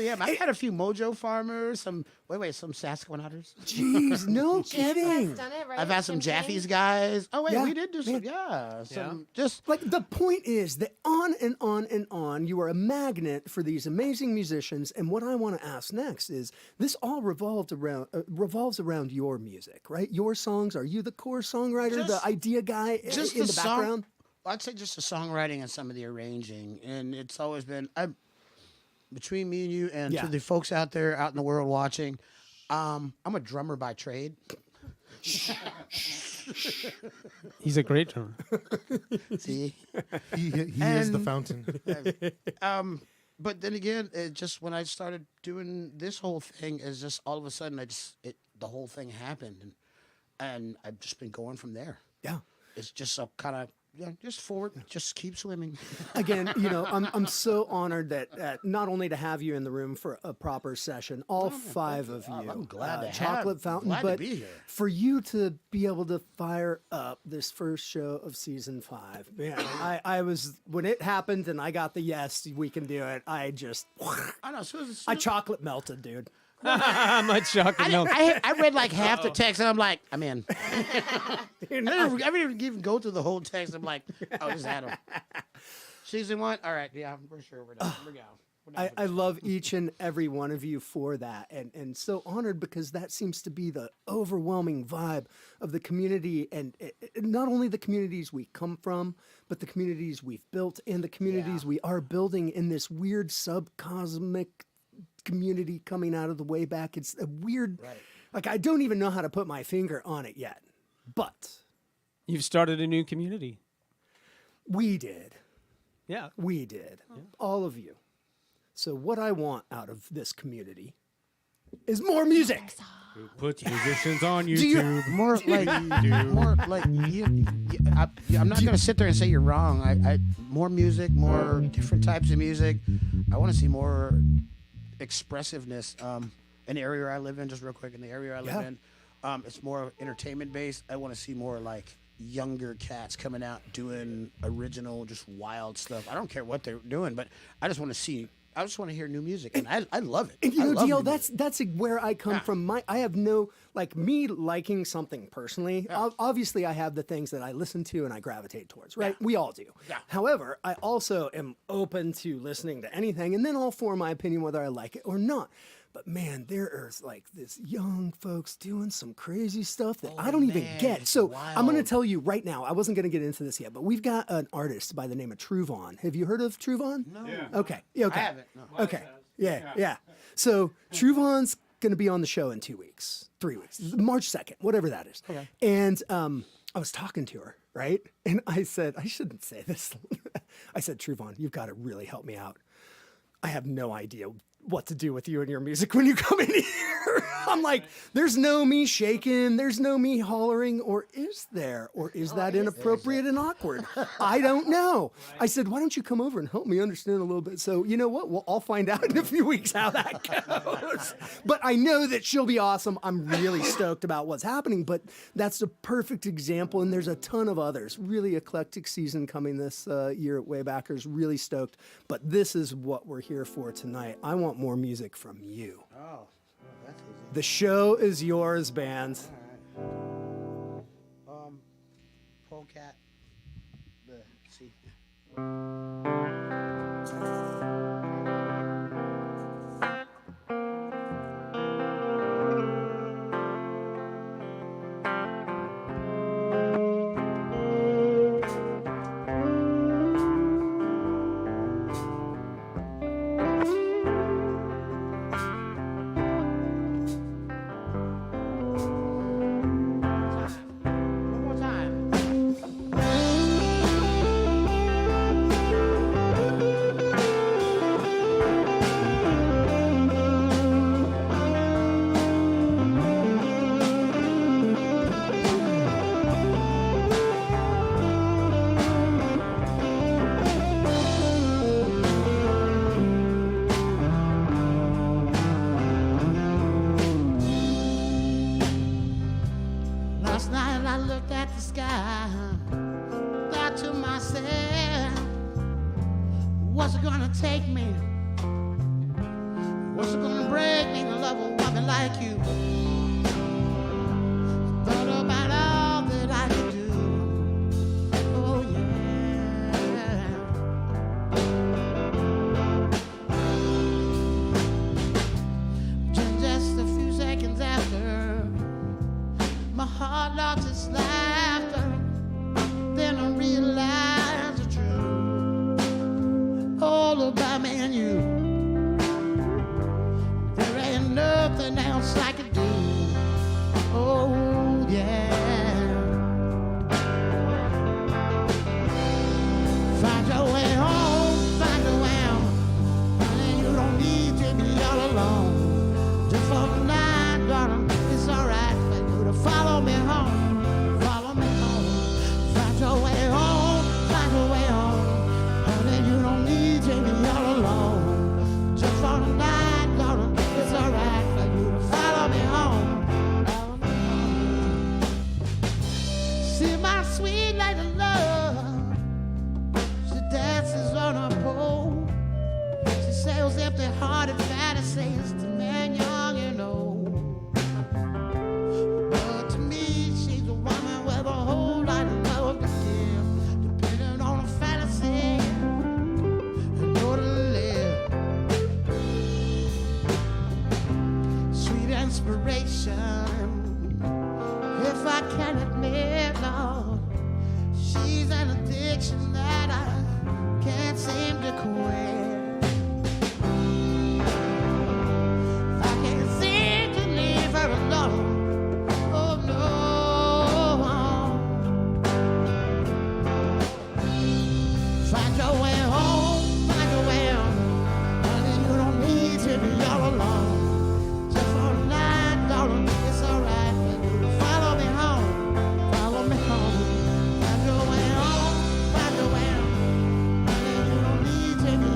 am. I've had a few Mojo Farmers, some Sasquatchers. Jeez, no kidding. Done it, right? I've had some Same Jaffe's thing? guys. Oh wait, Yeah. we did do some. Yeah, just Like the point is that on and on and on, you are a magnet for these amazing musicians. And what I want to ask next is, this all revolves around your music, right? Your songs. Are you the core songwriter, the idea guy in the background? I'd say just the songwriting and some of the arranging, and it's always been between me and you, and Yeah. to the folks out there out in the world watching. I'm a drummer by trade. He's a great drummer. See. He is the And- fountain. But then again, it just when I started doing this whole thing, is just all of a sudden the whole thing happened, and I've just been going from there. Yeah. It's just a kind of just forward, just keep swimming. Again, I'm so honored that not only to have you in the room for a proper session, all five of you, I'm glad to Chocolate Fountain, glad to but be here. for you to be able to fire up this first show of season 5, man, I was when it happened and I got the yes, we can do it. I just, I know. I chocolate melted, dude. Much chocolate milk. I read like half the text, and I'm like, I'm in. I didn't even go through the whole text. I'm like, oh, this is Adam. Season 1, all right, yeah, we're sure we're done. We're going. I love each and every one of you for that, and so honored because that seems to be the overwhelming vibe of the community, and not only the communities we come from, but the communities we've built and the communities we are building in this weird subcosmic community coming out of the way back. It's a weird, like I don't even know how to put my finger on it yet, but You've started a new community. we did. Yeah. We did. All of you. So what I want out of this community is more music. Put musicians on you- YouTube. More like I'm not gonna sit there and say you're wrong. I more music, more different types of music. I want to see more expressiveness. In the area I live in, just real quick, in the area I live in, it's more entertainment based. I want to see more like younger cats coming out doing original, just wild stuff. I don't care what they're doing, but I just want to hear new music, and I love it. And you I know, love DL, new music. that's where I come from. I have no, like me liking something personally. Obviously, I have the things that I listen to and I gravitate towards, right? We all do. Yeah. However, I also am open to listening to anything, and then I'll form my opinion whether I like it or not. But man, there are like this young folks doing some crazy stuff that I don't even get. it's So I'm going to wild. tell you right now, I wasn't going to get into this yet, but we've got an artist by the name of Truvon. Have you heard of Truvon? No. Okay. Yeah, okay. I haven't. No. Okay. Yeah. So Truvon's going to be on the show in 2 weeks, 3 weeks, March 2nd, whatever that is. Okay. And I was talking to her, right? And I said, I shouldn't say this. I said, Truvon, you've got to really help me out. I have no idea what to do with you and your music when you come in here. I'm like, there's no me shaking, there's no me hollering, or is there? Or is that inappropriate and awkward? I don't know. I said, why don't you come over and help me understand a little bit? So you know what? I'll find out in a few weeks how that goes. But I know that she'll be awesome. I'm really stoked about what's happening, but that's a perfect example, and there's a ton of others. Really eclectic season coming this year at Waybackers, really stoked. But this is what we're here for tonight. I want more music from you. Oh, that's easy. The show is yours, bands. All right. Polecat. Let's see. One more time. Last night I looked at the sky, thought to myself, what's it gonna take me? What's it gonna break me to love a woman like you? Thought about all that I could do. Oh yeah. Just a few seconds after, my heart lost its laughter. Then I realized the truth, all about me and you. There ain't nothing else I could do. Oh yeah. Find your way home, find your way home. And you don't need to be all alone. Just for the night, darling, it's alright for you to follow me home, follow me home. Find your way home, find your way home. Honey, you don't need to be all alone. Just for the night, darling, it's alright for you to follow me home, follow me home. See my sweet lady love, she dances on a pole. She sells empty-hearted fantasies to men young and old. But to me, she's a woman with a whole lot of love to give, depending on the fantasy in order to live. Sweet inspiration, if I can admit, Lord, she's an addiction that I can't seem to quit. I can't seem to leave her alone. Oh no. Find your way home, find your way home. Honey, you don't need to be all alone. Just for the night, darling, it's alright for you to follow me home, follow me home. Find your way home, find your way home. Honey, you don't need to be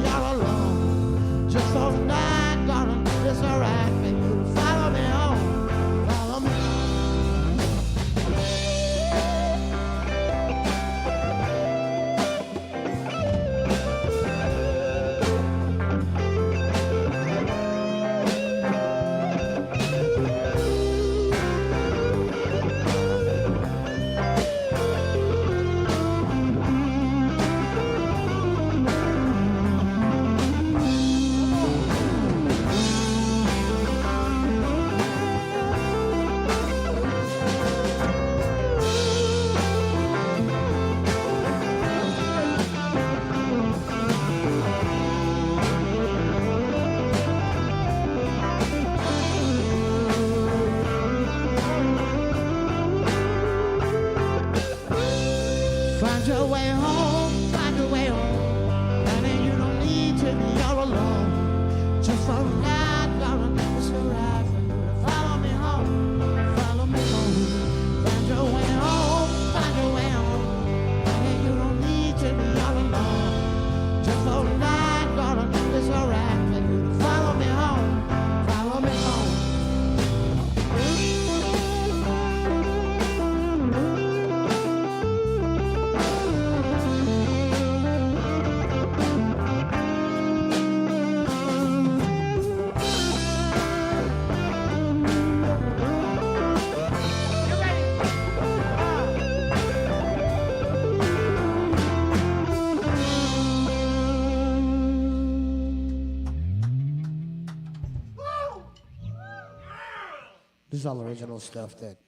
This is all original stuff that.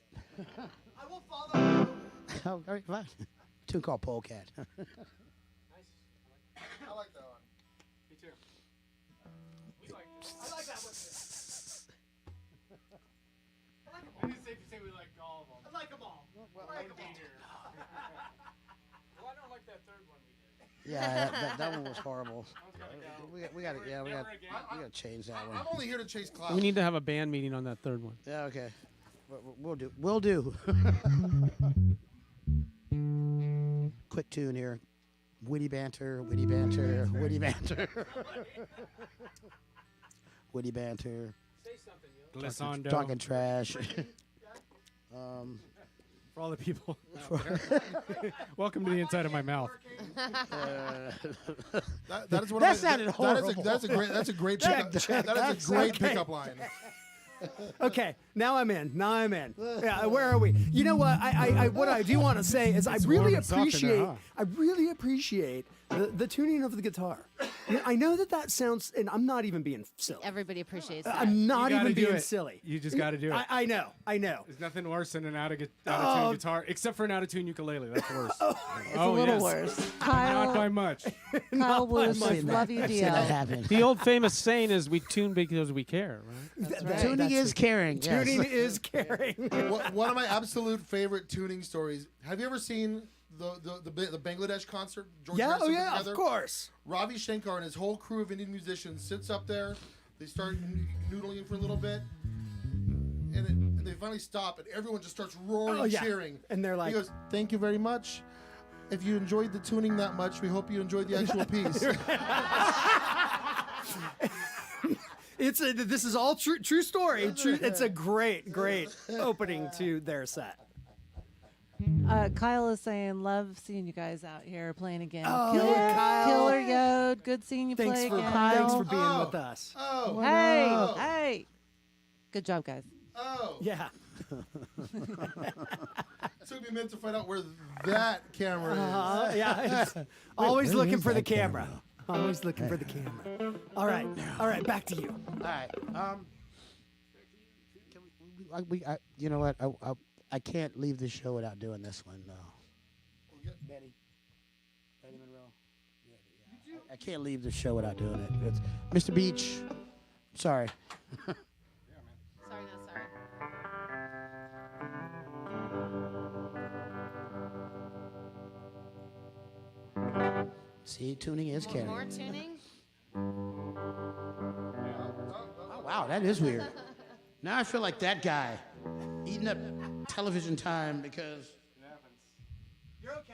I will follow. Oh, all right, fine. Tune called Polecat. I like that one. Me too. I like that one. I didn't say we like all of them. I like them all. Well, I don't like that third one we did. Yeah, that one was horrible. We got to change that I'm one. only here to chase clouds. We need to have a band meeting on that third one. Yeah, okay. We'll do. Quick tune here. Witty banter, witty banter, witty banter. Witty banter. Say something, yo. Talking trash. For all the people. Welcome to the inside of my mouth. That is one That of my, sounded horrible. That's a great pickup. That is a great pickup line. Okay, now I'm in. Yeah, where are we? You know what? What I do want to say is I really warm and soft in there, appreciate. huh? I really appreciate the tuning of the guitar. You know, I know that sounds, and I'm not even being silly. Everybody appreciates that. I'm not You gotta even do being it. silly. You just got to do it. I know. There's nothing worse than an out-of-tune guitar, except for an out-of-tune ukulele. That's worse. It's a little worse. Not by Kyle, much. Kyle Lewis, I've seen love you, I've seen that deal. happen. The old famous saying is we tune because we care, right? Tuning is caring. Yes. Tuning is caring. One of my absolute favorite tuning stories. Have you ever seen the Bangladesh concert? George Yeah, Harrison oh put yeah, together? of course. Ravi Shankar and his whole crew of Indian musicians sits up there. They start noodling for a little bit, and they finally stop, and everyone just starts roaring, Oh, yeah. cheering. And they're like, he goes, "Thank you very much. If you enjoyed the tuning that much, we hope you enjoyed the actual piece." This is all true story. It's a great opening to their set. Kyle is saying, love seeing you guys out here playing again. Oh, Killer, Kyle. Killer Yode, good seeing you Thanks play for again. being with us. Oh, Hey. Good job, guys. oh. Yeah. It took me a minute to find out where that camera is. Yeah. It's always looking for the camera. Always looking for the camera. All right. Back to you. All right. You know what? I can't leave this show without doing this one. No. Betty Monroe. Yeah. I can't leave the show without doing it. It's Mr. Beach. Sorry. Sorry, not sorry. See, tuning is caring. More tuning? Oh, wow, that is weird. Now I feel like that guy eating up television time because. You're okay.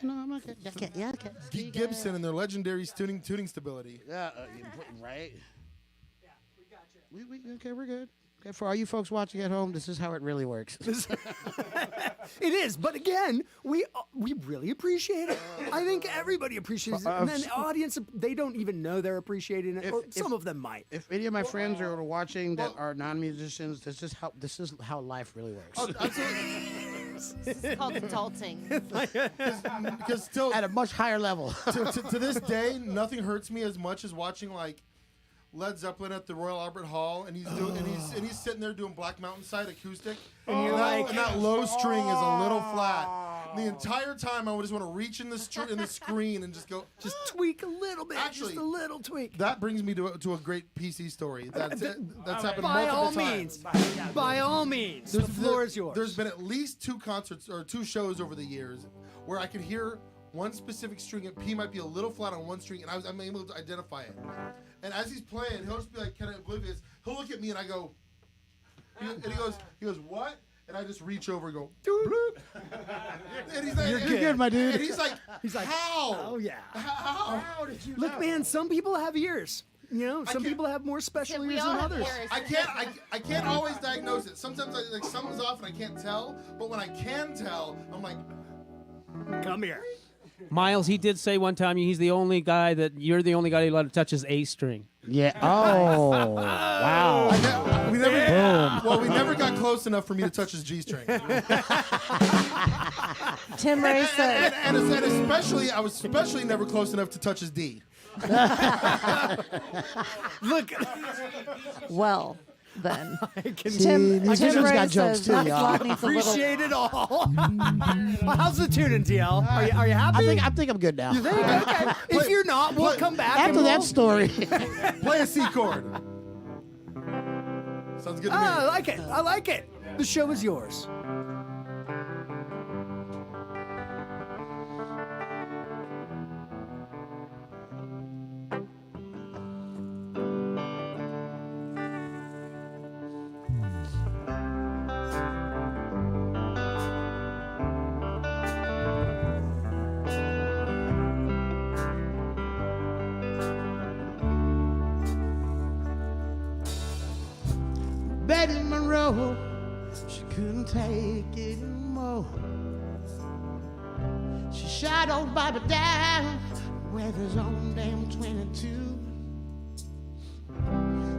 No, I'm okay. Okay. Yeah, okay. Gibson and their legendary tuning stability. Yeah, right. Yeah, we got you. Okay, we're good. Okay, for all you folks watching at home, this is how it really works. It is, but again, we really appreciate it. I think everybody appreciates it, and then the audience, they don't even know they're appreciating it. Or some of them might. If any of my friends are watching that are non-musicians, this is how life really works. Oh, absolutely. This is called adulting. Because still, At a much higher level. to this day, nothing hurts me as much as watching like Led Zeppelin at the Royal Albert Hall, and he's sitting there doing Black Mountainside acoustic, and that low string is a little flat. And the entire time, I would just want to reach in the screen and just go, Just tweak a little bit, Actually, just a little tweak. That brings me to a great PC story. That's happened By all multiple times. means, by all means, the floor is yours. There's been at least 2 concerts or 2 shows over the years where I could hear one specific string, and P might be a little flat on one string, and I'm able to identify it. And as he's playing, he'll just be like kind of oblivious. He'll look at me, and I go, and he goes, what? And I just reach over and go, bloop. And he's like, You're good, my dude. And he's like, how? Oh yeah. How did you Look, know? man, some people have ears. You know, some can't- people have more special We ears all than have others. ears. I can't always diagnose it. Sometimes something's off and I can't tell. But when I can tell, I'm like, Come here. Miles, he did say one time you're the only guy that he allowed to touch his A string. Yeah. Oh, wow. we never got close enough for me to touch his G string. Tim Ray said, And especially, I was especially never close enough to touch his D. Look, well, then. See, Tim New Zealand's Ray got jokes says too, that y'all. slot needs a little. Appreciate it all. Well, how's the tuning, TL? Are you happy? I think I'm good now. Okay. If you're not, we'll come back. After and that we'll- story. Play a C chord. Sounds good to me. I like it. I like it. The show is yours. Betty Monroe, she couldn't take it anymore. She shot old Bobby down with his own damn 22.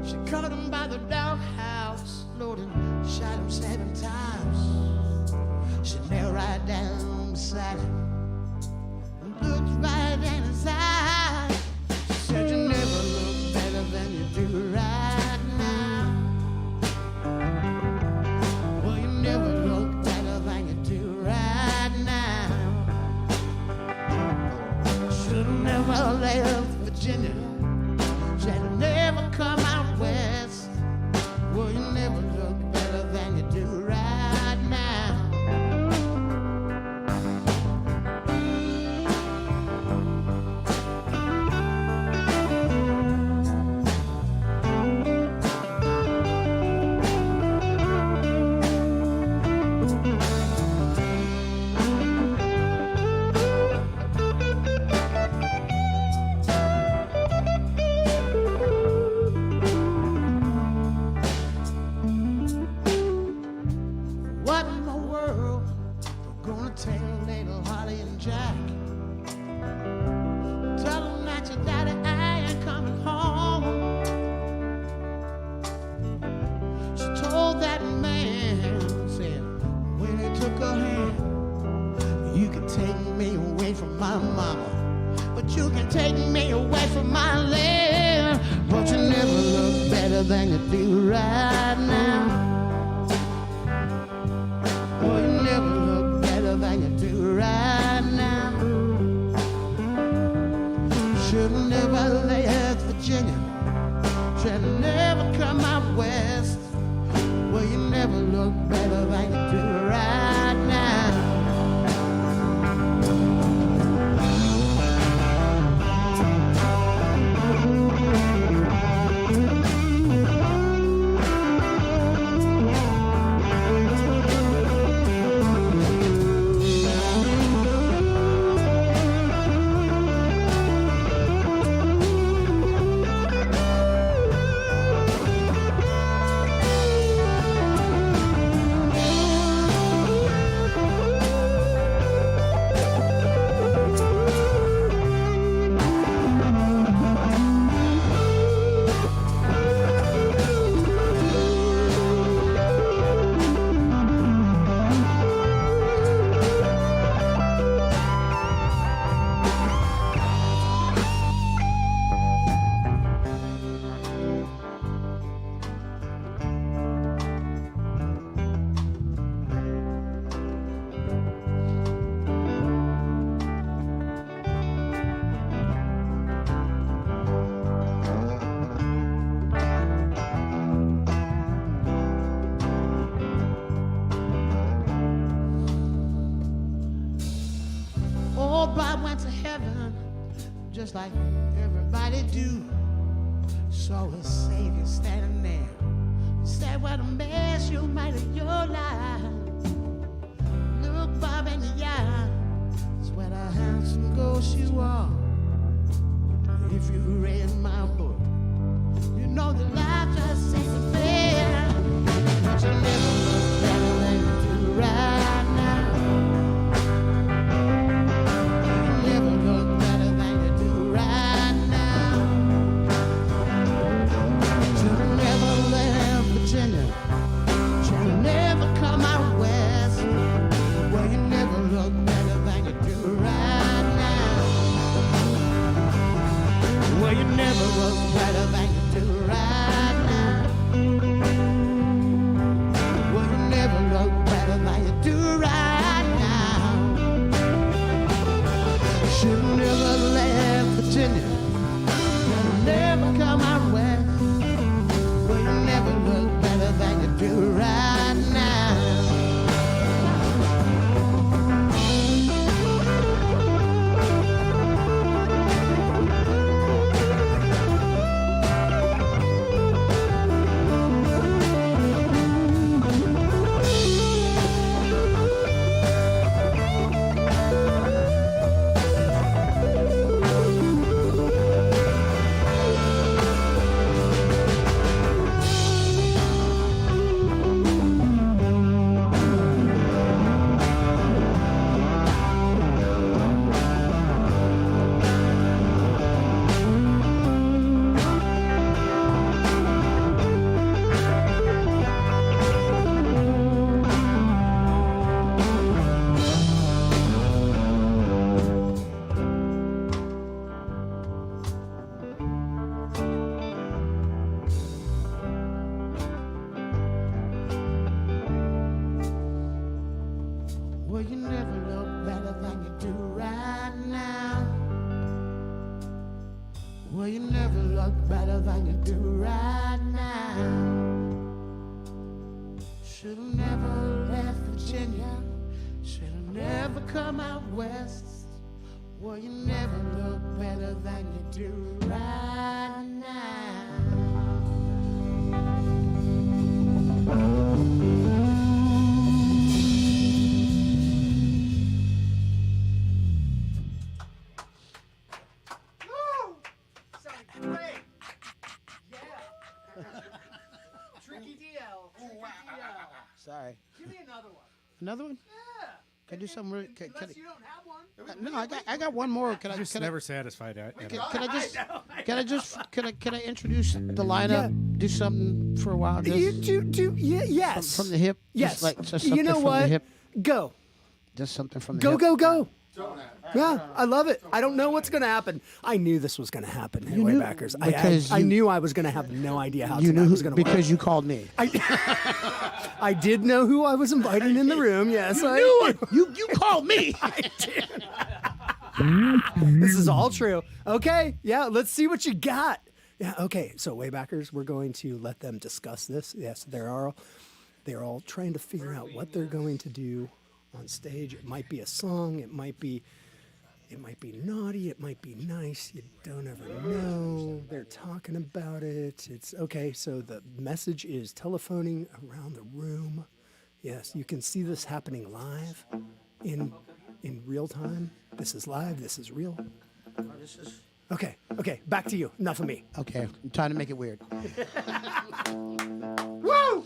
She caught him by the doghouse, Lord, and shot him 7 times. She knelt right down beside him and looked right in his eyes. She said, "You never look better than you do right now. Well, you never look better than you do right now. Should've never left Virginia. Should've never come out west. Well, you never look better than you do right now." What in the world we're gonna tell little Holly and Jack? Tell them that your daddy ain't coming home. She told that man, said, when he took her hand, "You can take me away from my mama, but you can take me away from my land. But you never look better than you do right now. Well, you never look better than you do right now. Should've never left Virginia. Should've never come out west. Well, you never look better than you do right now. Old Bob went to heaven, just like everybody do. Saw his Savior standing there. He said, "What a mess you made of your life. Look Bob in the eye. Swear a handsome ghost you are. If you read my book, you know that life just ain't fair. But you never look better than you do right now. You never look better than you do right now. Should've never left Virginia. Should've never come out west. Well, you never look better than you do right now. Well, you never look better than you do right now. never look better than you do right now. Should've never left Virginia. Should've never come out west. Well, you never look better than you do right now. Great. Yeah. Tricky DL. Tricky DL. Sorry. Give me another one. Another one? Yeah. Can I do something really? Unless you don't have one. No, I got one more. Can I? Just Can never satisfied. Can I introduce the lineup? Do something for a while. Yes. From the hip. Yes. Just you something know from what? The hip. Go. Just something from the Go, hip. go, go. Yeah, I love it. I don't know what's going to happen. I knew this was going to happen, Waybackers. I knew I was going to have no idea how tonight was going to work. Because you called me. I did know who I was inviting in the room. Yes, I knew it. You called me. I did. This is all true. Okay, yeah, let's see what you got. Yeah, okay. So Waybackers, we're going to let them discuss this. Yes, they're all trying to figure out what they're going to do on stage. It might be a song. It might be naughty. It might be nice. You don't ever know. They're talking about it. It's okay. So the message is telephoning around the room. Yes, you can see this happening live in real time. This is live. This is real. Okay. Back to you. Enough of me. Okay, I'm trying to make it weird. Woo!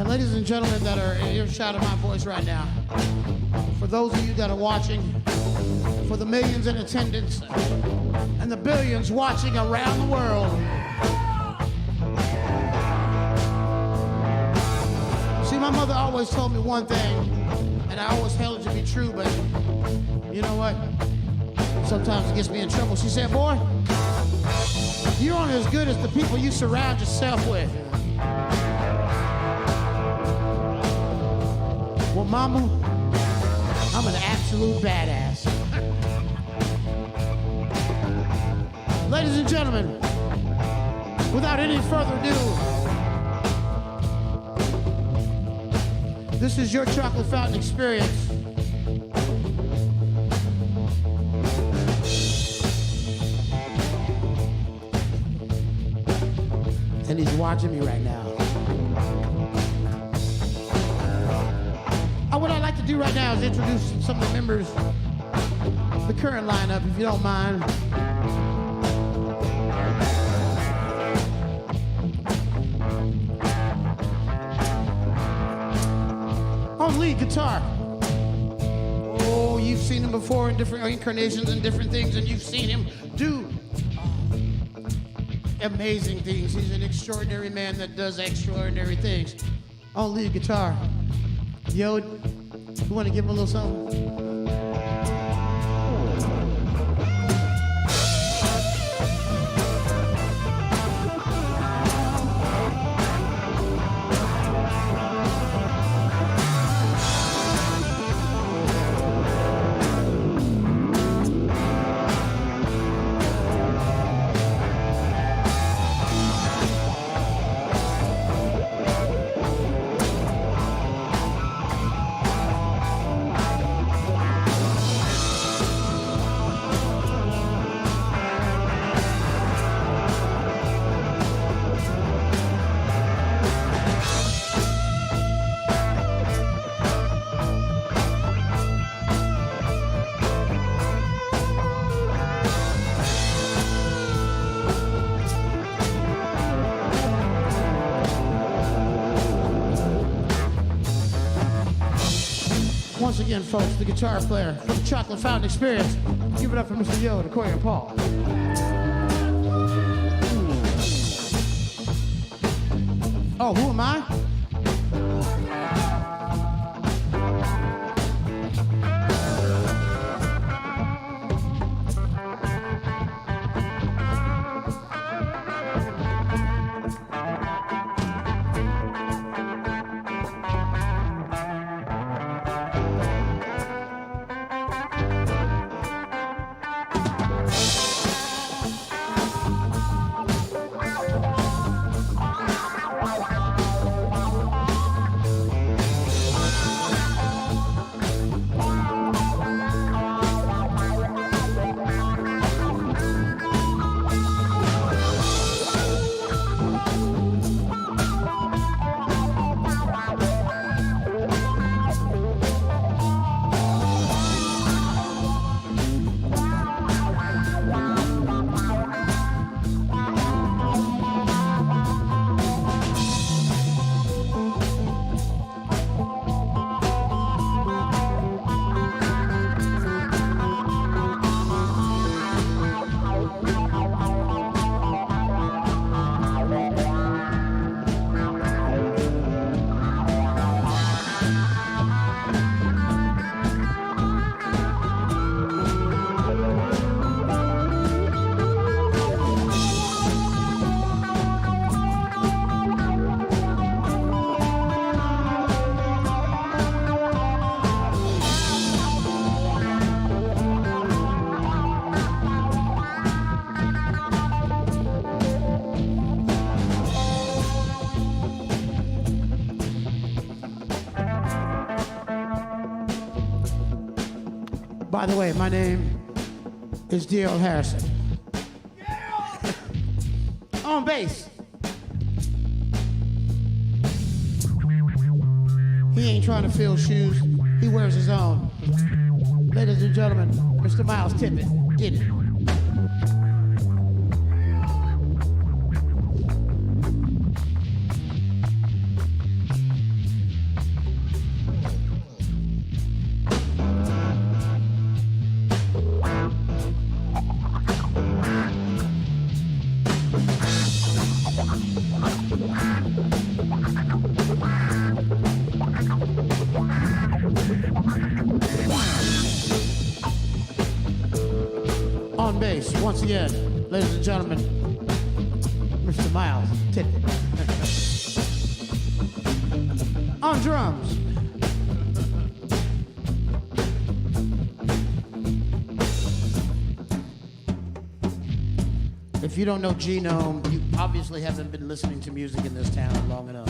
Ladies and gentlemen that are in earshot of my voice right now, for those of you that are watching, for the millions in attendance, and the billions watching around the world. See, my mother always told me one thing, and I always held it to be true, but you know what? Sometimes it gets me in trouble. She said, boy, you're only as good as the people you surround yourself with. Well, Mama, I'm an absolute badass. Ladies and gentlemen, without any further ado, this is your chocolate fountain experience. And he's watching me right now. What I'd like to do right now is introduce some of the members, the current lineup, if you don't mind. On lead guitar. Oh, you've seen him before in different incarnations and different things, and you've seen him do amazing things. He's an extraordinary man that does extraordinary things. On lead guitar. Yo, you want to give him a little something? Once again, folks, the guitar player for the Chocolate Fountain Experience. Give it up for Mr. Yo, the Corey and Paul. Oh, who am I? By the way, my name is D.L. Harrison. On bass. He ain't trying to fill shoes. He wears his own. Ladies and gentlemen, Mr. Miles Tippett. Get it. On bass, once again, ladies and gentlemen, Mr. Miles Tippett. On drums, if you don't know Genome, you obviously haven't been listening to music in this town long enough.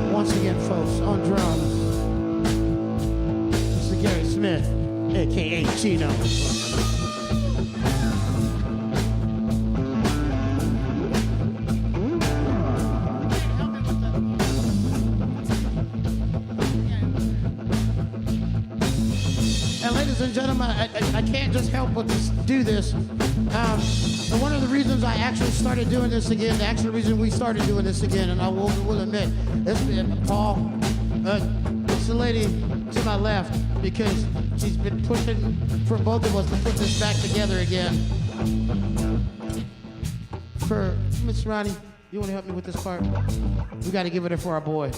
Once again, folks, on drums, Mr. Gary Smith, a.k.a. Chino. And ladies and gentlemen, I can't just help but do this. And one of the reasons I actually started doing this again, the actual reason we started doing this again, and I will admit, it's been Paul, it's the lady to my left, because she's been pushing for both of us to put this back together again. For Miss Ronnie, you want to help me with this part? We got to give it up for our boy.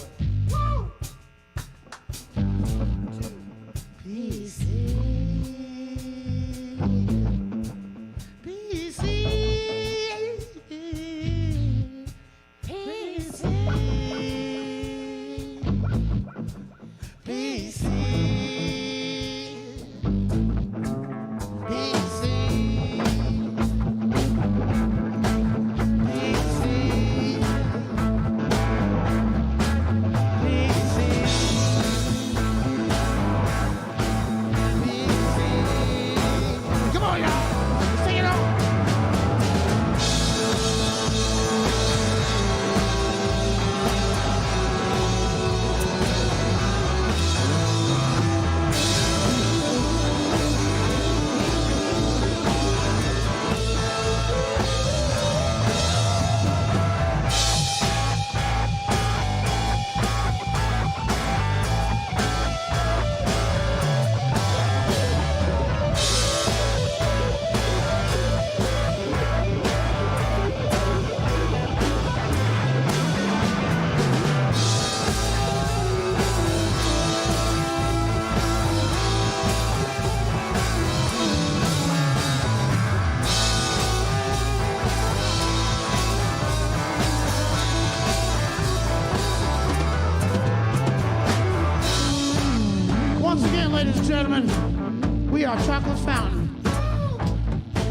gentlemen, we are Chocolate Fountain.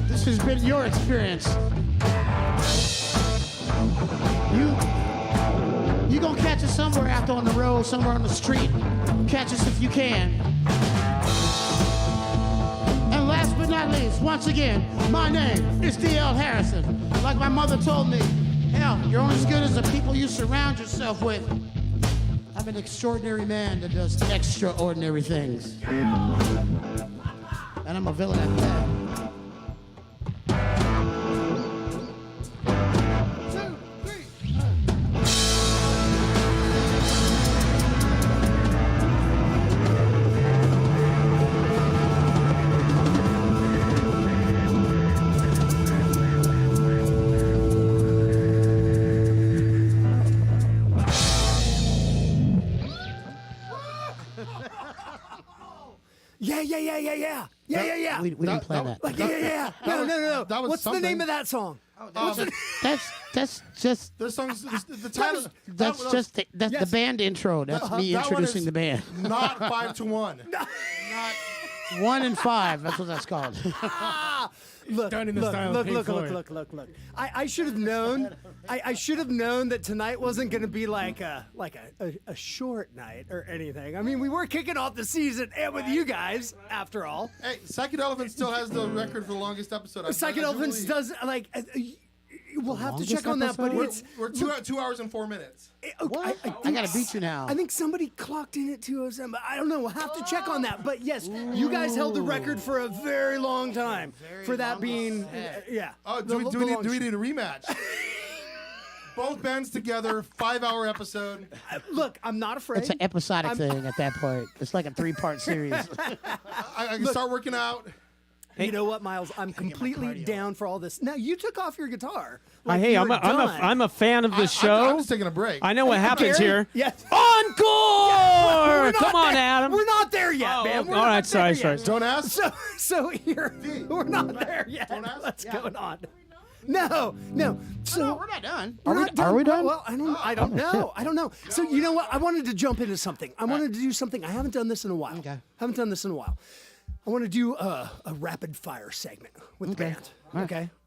This has been your experience. You gonna catch us somewhere out there on the road, somewhere on the street. Catch us if you can. And last but not least, once again, my name is D.L. Harrison. Like my mother told me, hell, you're only as good as the people you surround yourself with. I'm an extraordinary man that does extraordinary things. And I'm a villain at that. Yeah. We didn't plan that. Like, yeah. No. That was What's something. the name of that song? That's just The song's the title. that's the band intro. That's me that one introducing is the band. Not 5 to 1. Not 1 and 5. That's what that's called. Look, Done in the style of Pink Floyd. look. I should have known. I should have known that tonight wasn't going to be like a short night or anything. I mean, we were kicking off the season and with you guys, after all. Hey, Psychic Elephant still has the record for the longest episode. Psychic Elephants does like. We'll have to check on that, but it's We're 2 hours and 4 minutes. What? I gotta beat you now. I think somebody clocked in at 2:07, but I don't know. We'll have to check on that. But yes, you guys held the record for a very long time. For that being, yeah. Oh, do we need a rematch? Both bands together, 5-hour episode. Look, I'm not afraid. It's an episodic thing at that point. It's like a 3-part series. I can start working out. You know what, Miles? I'm completely down for all this. Now you took off your guitar. Hey, I'm a fan of the show. I'm just taking a break. I know what happens Gary? here. Yes. Encore! Come on, there. Adam. We're not there yet, man. okay. We're All not right, there sorry. yet. Don't ask. So here, we're not there yet. Don't ask. What's going on? No. So we're not done. Are we done? Well, I don't know. So you know what? I wanted to jump into something. I wanted to do something. I haven't done this in a while. I want to do a rapid fire segment with the band.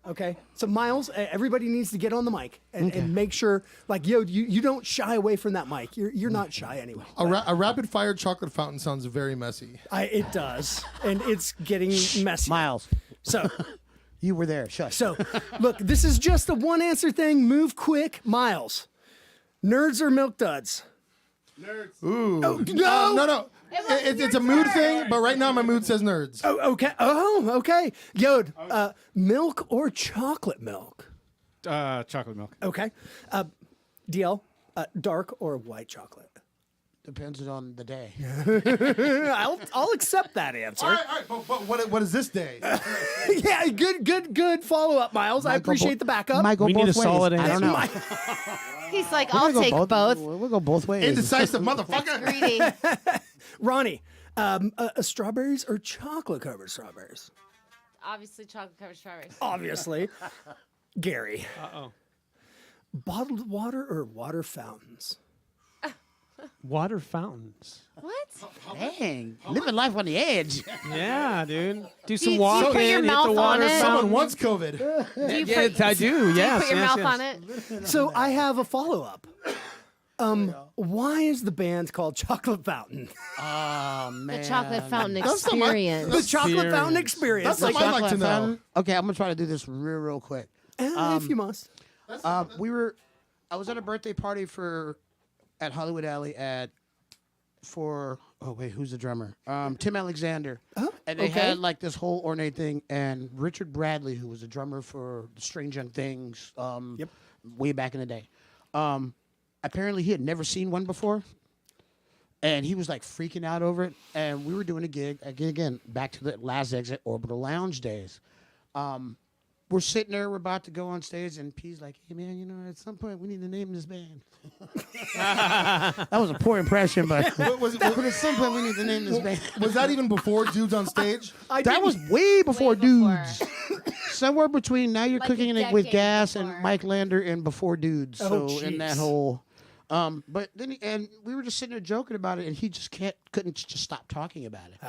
Okay. So Miles, everybody needs to get on the mic and make sure, like, you don't shy away from that mic. You're not shy anyway. A rapid fire chocolate fountain sounds very messy. It does, and it's getting messy. Miles, So. you were there. Shush. So, look, this is just a one answer thing. Move quick, Miles. Nerds or milk duds? Nerds. Ooh. Oh, no. It's a mood thing, but right now my mood says nerds. Oh, okay. Okay. Yod, milk or chocolate milk? Chocolate milk. Okay. DL, dark or white chocolate? Depends on the day. I'll accept that answer. All right. But what is this day? Yeah, good follow up, Miles. I appreciate the backup. Might go We both need a ways. solid I don't answer. know. He's like, I'll take both. We'll go both ways. Indecisive motherfucker. Greedy. Ronnie, strawberries or chocolate covered strawberries? Obviously, chocolate covered strawberries. Obviously. Gary, Uh-oh. bottled water or water fountains? Water fountains. What? Dang, living life on the edge. Yeah, dude. Do you some walking. put your hit mouth the on water it? fountain. Someone wants COVID. Do you Yeah, put, I do. Yes. put your yes, mouth yes. on it? So I have a follow up. Why is the band called Chocolate Fountain? Oh man, The chocolate fountain That's not my- experience. The Chocolate Fountain Experience. That's something I'd like to know. Fountain? Okay, I'm gonna try to do this real quick. If you must. I was at a birthday party at Hollywood Alley who's the drummer? Tim Alexander. And they had like this whole ornate thing, and Richard Bradley, who was a drummer for the Strange Young Things, way back in the day. Apparently he had never seen one before. And he was like freaking out over it. And we were doing a gig again, back to the Last Exit Orbital Lounge days. We're sitting there, we're about to go on stage, and P's like, hey man, at some point we need to name this band. That was a poor impression, but at some point we need to name this band. Was that even before dudes on stage? That was way before before. dudes. Somewhere between Now You're Like Cooking a It with decade Gas before. and Mike Lander and before dudes. So in that jeez. whole But then and we were just sitting there joking about it, and he just couldn't just stop talking about it.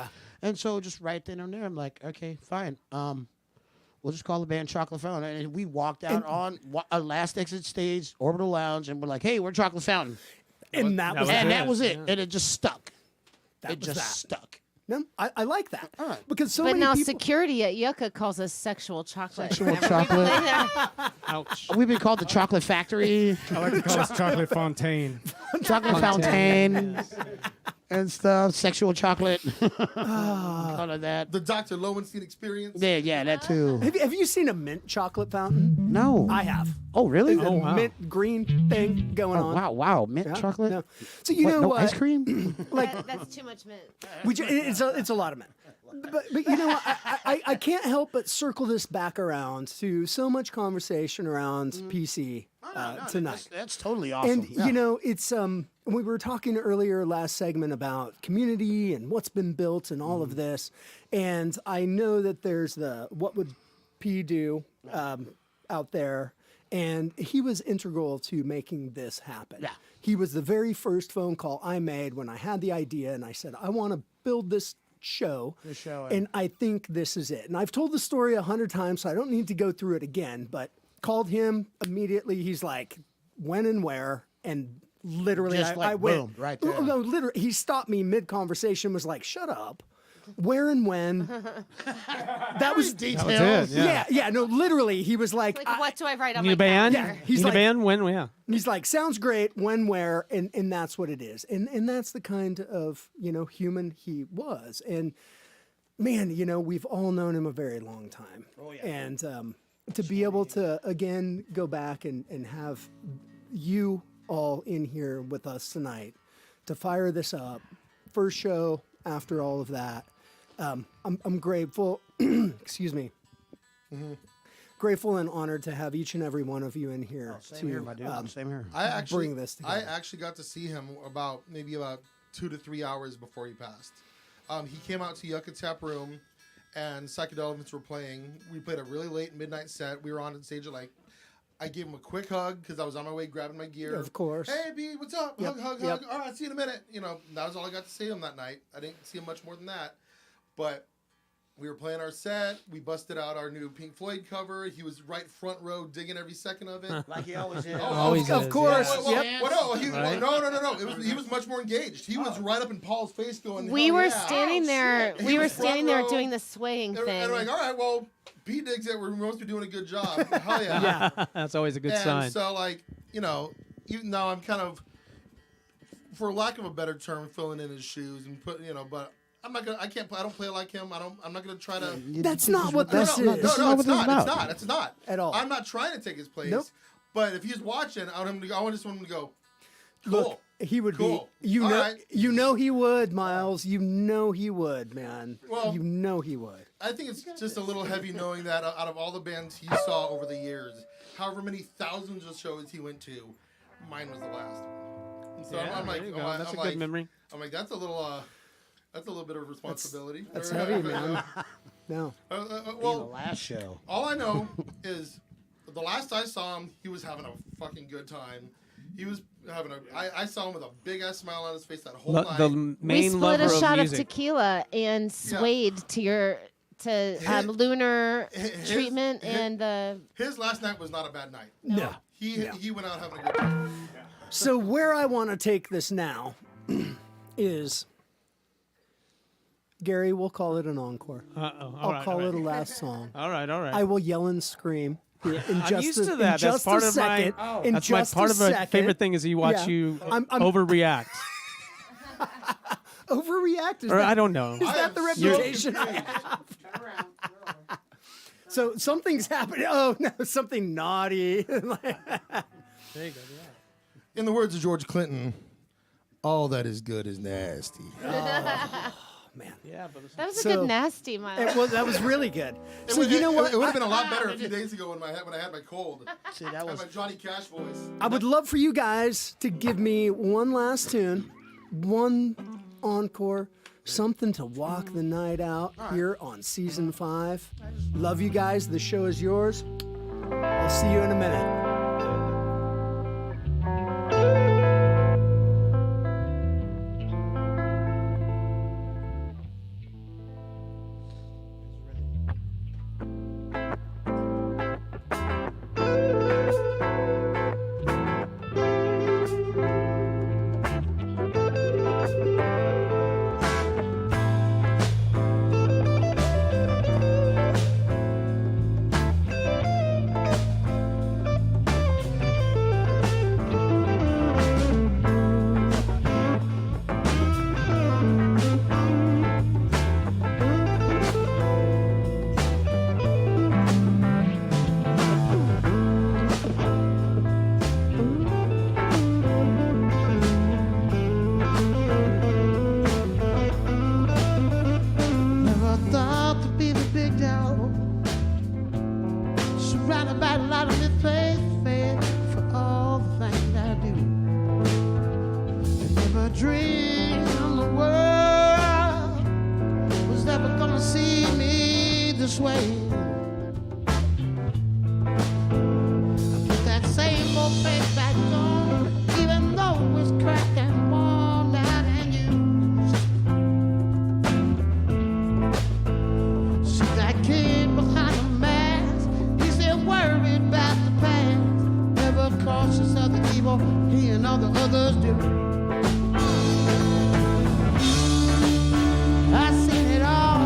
And so just right then and there, I'm like, okay, fine. We'll just call the band Chocolate Fountain. And we walked out on our last exit stage, Orbital Lounge, and we're like, hey, we're Chocolate Fountain. And that was it. Yeah. And it just stuck. That it was just that. stuck. No, I like that. All right. Because so but many now people... security at Yucca calls us sexual chocolate. Sexual chocolate. Ouch. We've been called the Chocolate Factory, I like to call this chocolate fontaine. Chocolate Fountain, and stuff. Sexual chocolate. All of that. The Dr. Lowenstein experience. Yeah, that too. Have you seen a mint chocolate fountain? No. I have. Oh, really? There's a mint green thing going on. Wow. Mint Yeah, chocolate? yeah. So you What, know no ice cream? That's too much mint. It's a lot of mint. But you know what? I can't help but circle this back around to so much conversation around PC tonight. That's totally awesome. And Yeah. you know, it's we were talking earlier last segment about community and what's been built and all of this, and I know that there's the what would P do out there, and he was integral to making this happen. Yeah. He was the very first phone call I made when I had the idea, and I said, I want to build this show, and I think this is it. And I've told the story 100 times, so I don't need to go through it again, but called him immediately. He's like, when and where, and literally Just like I went, boom, right there. No, literally, he stopped me mid-conversation, was like, shut up. Where and when. That was details. That was it, yeah, no, literally, he was like, Like, what do I write on Need my a band? calendar? He's Need like- a band? When? Yeah. he's like, sounds great, when, where, and that's what it is. And that's the kind of, human he was. And man, we've all known him a very long time. Oh, yeah. And to be able to, again, go back and have you all in here with us tonight to fire this up, first show after all of that, I'm grateful, excuse me, grateful and honored to have each and every one of you in here Same here, my dude. Same here. I actually bring this together. I actually got to see him about 2 to 3 hours before he passed. He came out to Yucca Tap Room, and Psychedelic Elements were playing. We played a really late midnight set. We were on stage at I gave him a quick hug because I was on my way grabbing my gear. Of course. Hey, B, what's up? Yep, Hug. yep. All right, see you in a minute. That was all I got to see him that night. I didn't see him much more than that. But we were playing our set. We busted out our new Pink Floyd cover. He was right front row digging every second of it. Like he always is. Always of is, course. Well, Right? No. He was much more engaged. He was right up in Paul's face going, We "Hell were yeah." standing there. He We were was front standing there row. doing the swaying And thing. we're like, all right, well, Pete digs it. We must be doing a good job. Hell yeah. That's always a good And sign. so, even though I'm kind of, for lack of a better term, filling in his shoes and but I'm not gonna. I can't play. I don't play like him. I'm not gonna try to. That's not what No, this no, is. no, This is no, not it's what this not. is It's about. not. It's not At all. I'm not trying to take his place. Nope. But if he's watching, I want just want him to go. Cool. Look, he would Cool. be. All right. You know he would, Miles. You know he would, man. Well- you know he would. I think it's just a little heavy knowing that out of all the bands he saw over the years, however many thousands of shows he went to, mine was the last. And so I'm like, there you go. That's I'm a good like- memory. I'm like, that's a little bit of responsibility. That's heavy, man. No. The Well, last show. all I know is the last I saw him, he was having a fucking good time. He was having I saw him with a big ass smile on his face that whole night. The We main split lover a shot of of music. tequila and swayed to lunar his- treatment his- and the. His last night was not a bad night. No. He went out having a good time. So where I want to take this now is, Gary, we'll call it an encore. Uh-oh. I'll call it a last song. All right. I will yell and scream. Here in I'm just used a, to in that. That's just part a of my. second. In That's my just part a of my second. favorite thing is you watch Yeah. you I'm overreact. Overreact? Is Or that, I don't know. is that the reputation I have? So something's happening. Oh no, something naughty. There you go. In the words of George Clinton, all that is good is nasty. Man. Yeah, but That was a So- good nasty, Miles. That was really good. So It you know what? would have been a lot better a few days ago when I had my cold. See, that I had was my Johnny Cash voice. I would love for you guys to give me one last tune, one encore, something to walk the night out here on season 5. Love you guys. The show is yours. I'll see you in a minute. out of this place, faith, for all the things I do. I never dreamed the world was ever gonna see me this way. I put that same old face back on, even though it's cracked and worn out and used. See that kid behind the mask, he's still worried about the past, never cautious of the evil he and all the others do. I seen it all,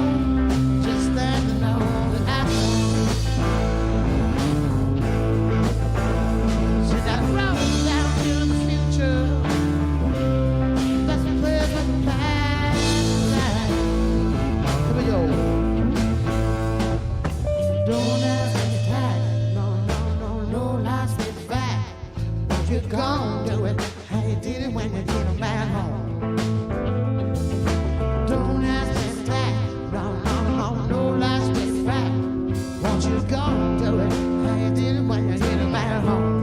just standing on the apple. See that road down to the future, that's a place with the past. Here we go. Don't ask me back, no lies with fact. What you gon' do it, how you did it when you did it back home. Don't ask me back, no lies with fact. What you gon' do it, how you did it when you did it back home.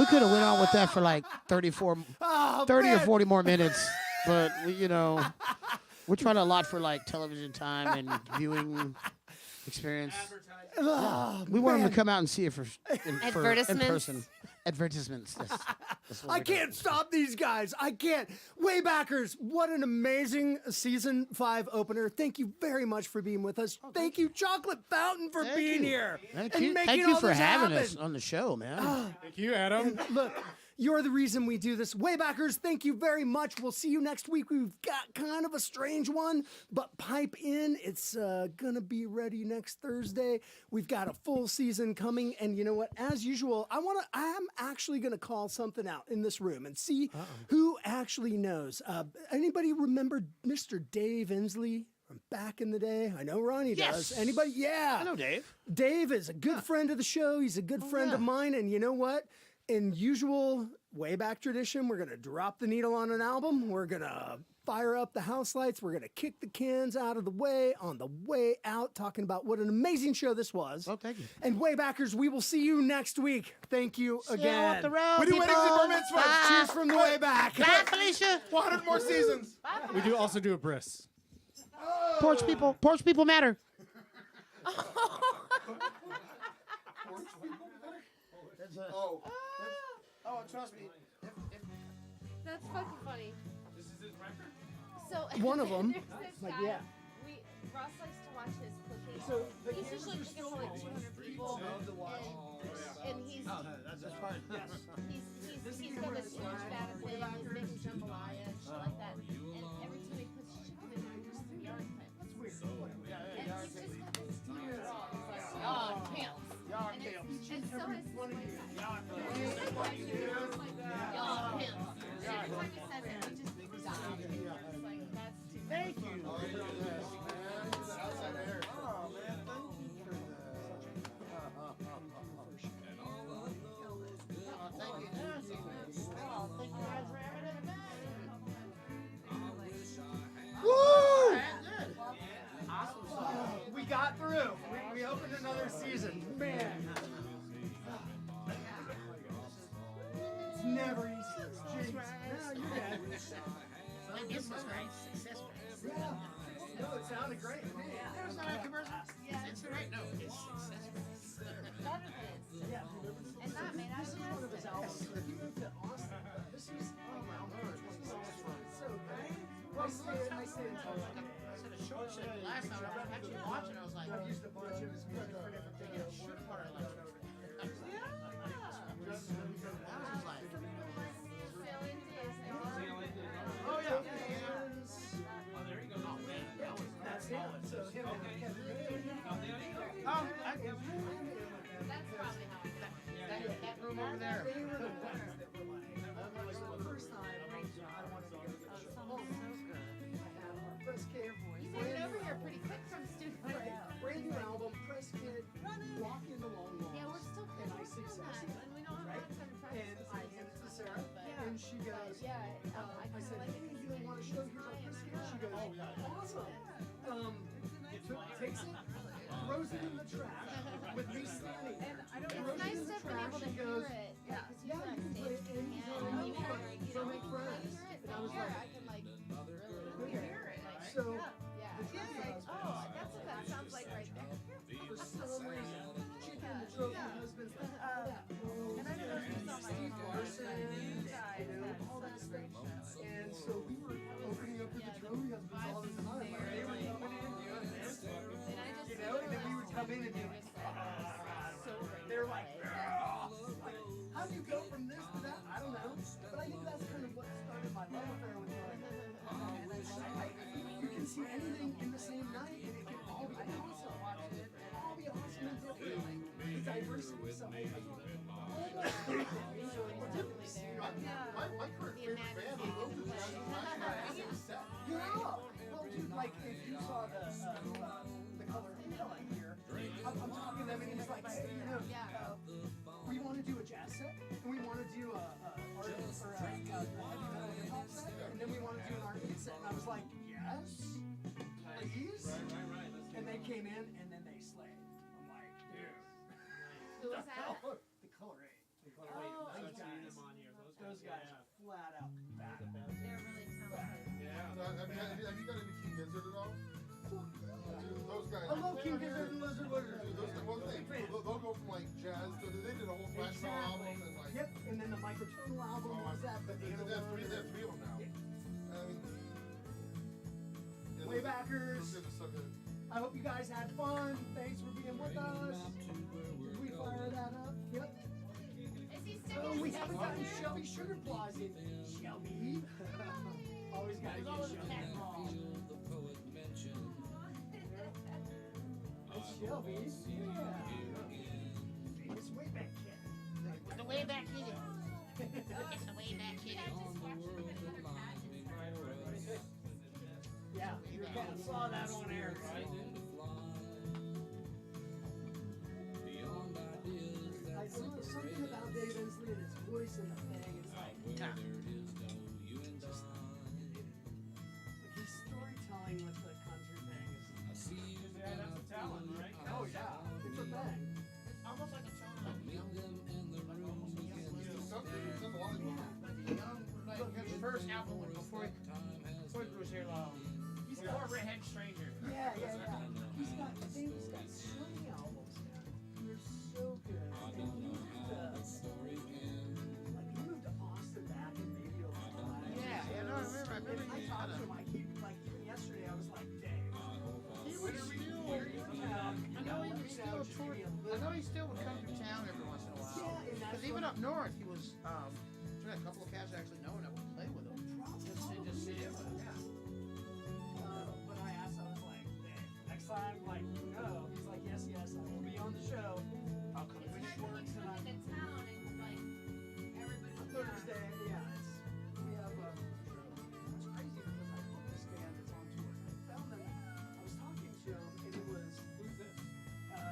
could have went on with that for like 30 or 40 more minutes, but we're trying a lot for like television time and viewing experience. We want them to come out and see it in person. Advertisements. That's what I we're can't stop these guys. I can't. Waybackers, what an amazing season 5 opener. Thank you very much for being with us. Thank you, Chocolate Fountain, for being here. Thank and you. making Thank you all for this having happen. us on the show, man. Thank you, Adam. Look, you're the reason we do this. Waybackers, thank you very much. We'll see you next week. We've got kind of a strange one, but pipe in. It's going to be ready next Thursday. We've got a full season coming. And you know what? As usual, I'm actually going to call something out in this room and see who actually knows. Anybody remember Mr. Dave Inslee? From back in the day? I know Ronnie does. Anybody? Yeah. I know Dave. Dave is a good friend of the show. He's a good friend of mine. And you know what? In usual Wayback tradition, we're going to drop the needle on an album. We're going to fire up the house lights. We're going to kick the cans out of the way on the way out, talking about what an amazing show this was. Oh, thank you. And Waybackers, we will see you next week. Thank you again. Off the road, We do people. weddings and bar mitzvahs. Cheers from the way back. Bye, Felicia. 100 more seasons. We do also do a bris. Porch people matter. Trust me. That's fucking funny. So One of 'em. there's this Like, guy, yeah. Ross likes to watch his cooking. So the he's cameras usually are cooking still for like rolling. 200 people, and he's got this huge vat of thing. He's making jambalaya and shit like that. And every time he puts chicken in there, he just yard pits. That's weird. And he's just got this steamer raw. He's like, yard pimps. And so has his wife. Yard pimps. Every time he says it, he just dies. It's like, that's too much. Thank you. We got through. We opened another season. Man. It's never easy. Jinx. No, you're good. Yeah. No, it sounded great. There's not a commercial. It's right. No, it's Better than Yeah. and not made out This is of one of his plastic. albums. He moved to Austin. This is so great. I stayed until said a short shit last time. I was actually watching. I was like, I've used a bunch of his music for different things. a short part of like. Oh yeah. Oh, there you go. Oh man, that's him. So him and Kevin Bacon. That's probably how I got it. That room over there. They were the ones that were like, so the first time, I wanted to go to the show. I had our press kid. You moved over here pretty quick from studio. Brand new album, press kid, walk in the long walls. Yeah, we're still And pretty I sing on that, sexy. and we don't have Right? lots of And practice. I hand it to Sarah, and she goes, Yeah, I said, hey, you don't want to show here's our press kit? She goes, awesome. Takes it, throws it in the trash with me standing there. It's nice to have been able to hear it. Yeah, Because yeah, you play it and you go, and even where you so don't make friends. hear it And I from was here, like, I can like really hear it. Like, so yeah. Oh, that's what that sounds like right there. for some reason, chicken, the trophy husband's like, and I don't know if you saw Steve Larson, all that stuff. And so we were opening up with the trophy husbands all the time. Like, they were coming in doing this, and then we would come in and be like, they were like, how do you go from this to that? I don't know. But I think that's kind of what started my love affair with you can see anything in the same night, and it can all be awesome. All be awesome and different. The diversity. So my current favorite band is well, dude, like if you saw the color like here, I'm talking to them and he's like, hey, we want to do a jazz set, and we want to do a artist or a heavy metal hip hop set, and then we want to do an R&B set. And I was like, yes, please. And they came in and then they slayed. I'm like, dude. Who was that? The color 8. The color 8. Those guys are flat out bad. They're really talented. Have you got into King Gizzard at all? Dude, those guys. I love King Gizzard and Lizard Wizard. Dude, those they'll go from like jazz. They did a whole thrash metal album and like. Yep, and then the microtonal album was that. But They have three of them now. I mean, Waybackers. Those guys are so good. I hope you guys had fun. Thanks for being with us. Did we fire that up? Yep. Is he Oh, sticking we his haven't face gotten in there? Shelby Sugar Claus in. Shelby. Always gotta There's get always a Shelby. cat ball. It's Shelby. Yeah. It's Wayback Kid. The way back in. It's the way back kid. I just watched him with another cat. Yeah, your cat saw that on air, right? I saw something about Dave Inslee and his voice in the thing. It's like, like his storytelling with the country thing is. Yeah, that's a talent, right? Oh yeah, it's a thing. Almost like a tone of young. Some a lot of them. Like a young, like his first album when before he grew his hair long. He's more redhead stranger. Yeah. He's got so many albums now. They're so good. And he moved to Austin back in maybe 05. Yeah, no, I remember. I talked to him. I keep like even yesterday. I was like, Dave. He was still. I know he still would come to town every once in a while. Yeah, and that's Because even up north, he was. There's a couple of cats I actually know and I would play with him. Just sit in with him. Yeah. But I asked, I was like, Dave, next time, like, you know, he's like, yes, I will be on the show. I'll come It's when hard she to when works you and come I'm into town and like everybody's Thursday. Yeah, we have it's crazy because I love this band that's on tour. I found them. I was talking to them and it was Who's this?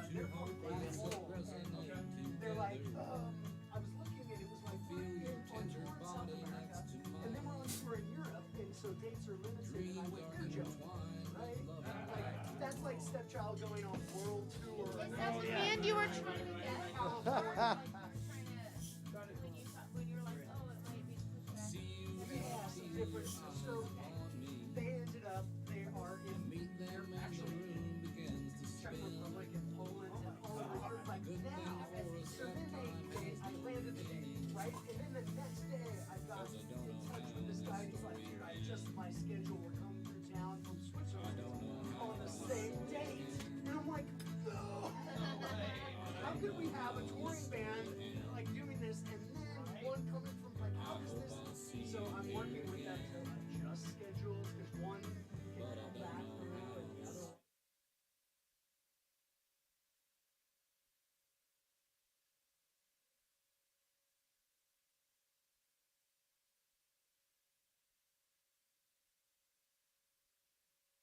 they're called VENMO. They're like, I was looking and it was like we're on tour in South America and then we're on tour in Europe and so dates are limited and I went, you're joking, right? Like, that's like Stepchild going on world tour. Is that the band you were trying to get? When you were like, oh, it might be pushed back. Yeah, some different. So they ended up, they are they're actually in Czech Republic and Poland and all over like now. So then I landed the day, right? And then the next day I got in touch with this guy who's like, dude, I adjusted my schedule. We're coming through town from Switzerland on the same date. And I'm like, no. How could we have a touring band like doing this and then one coming from like, how is this? So I'm working with them to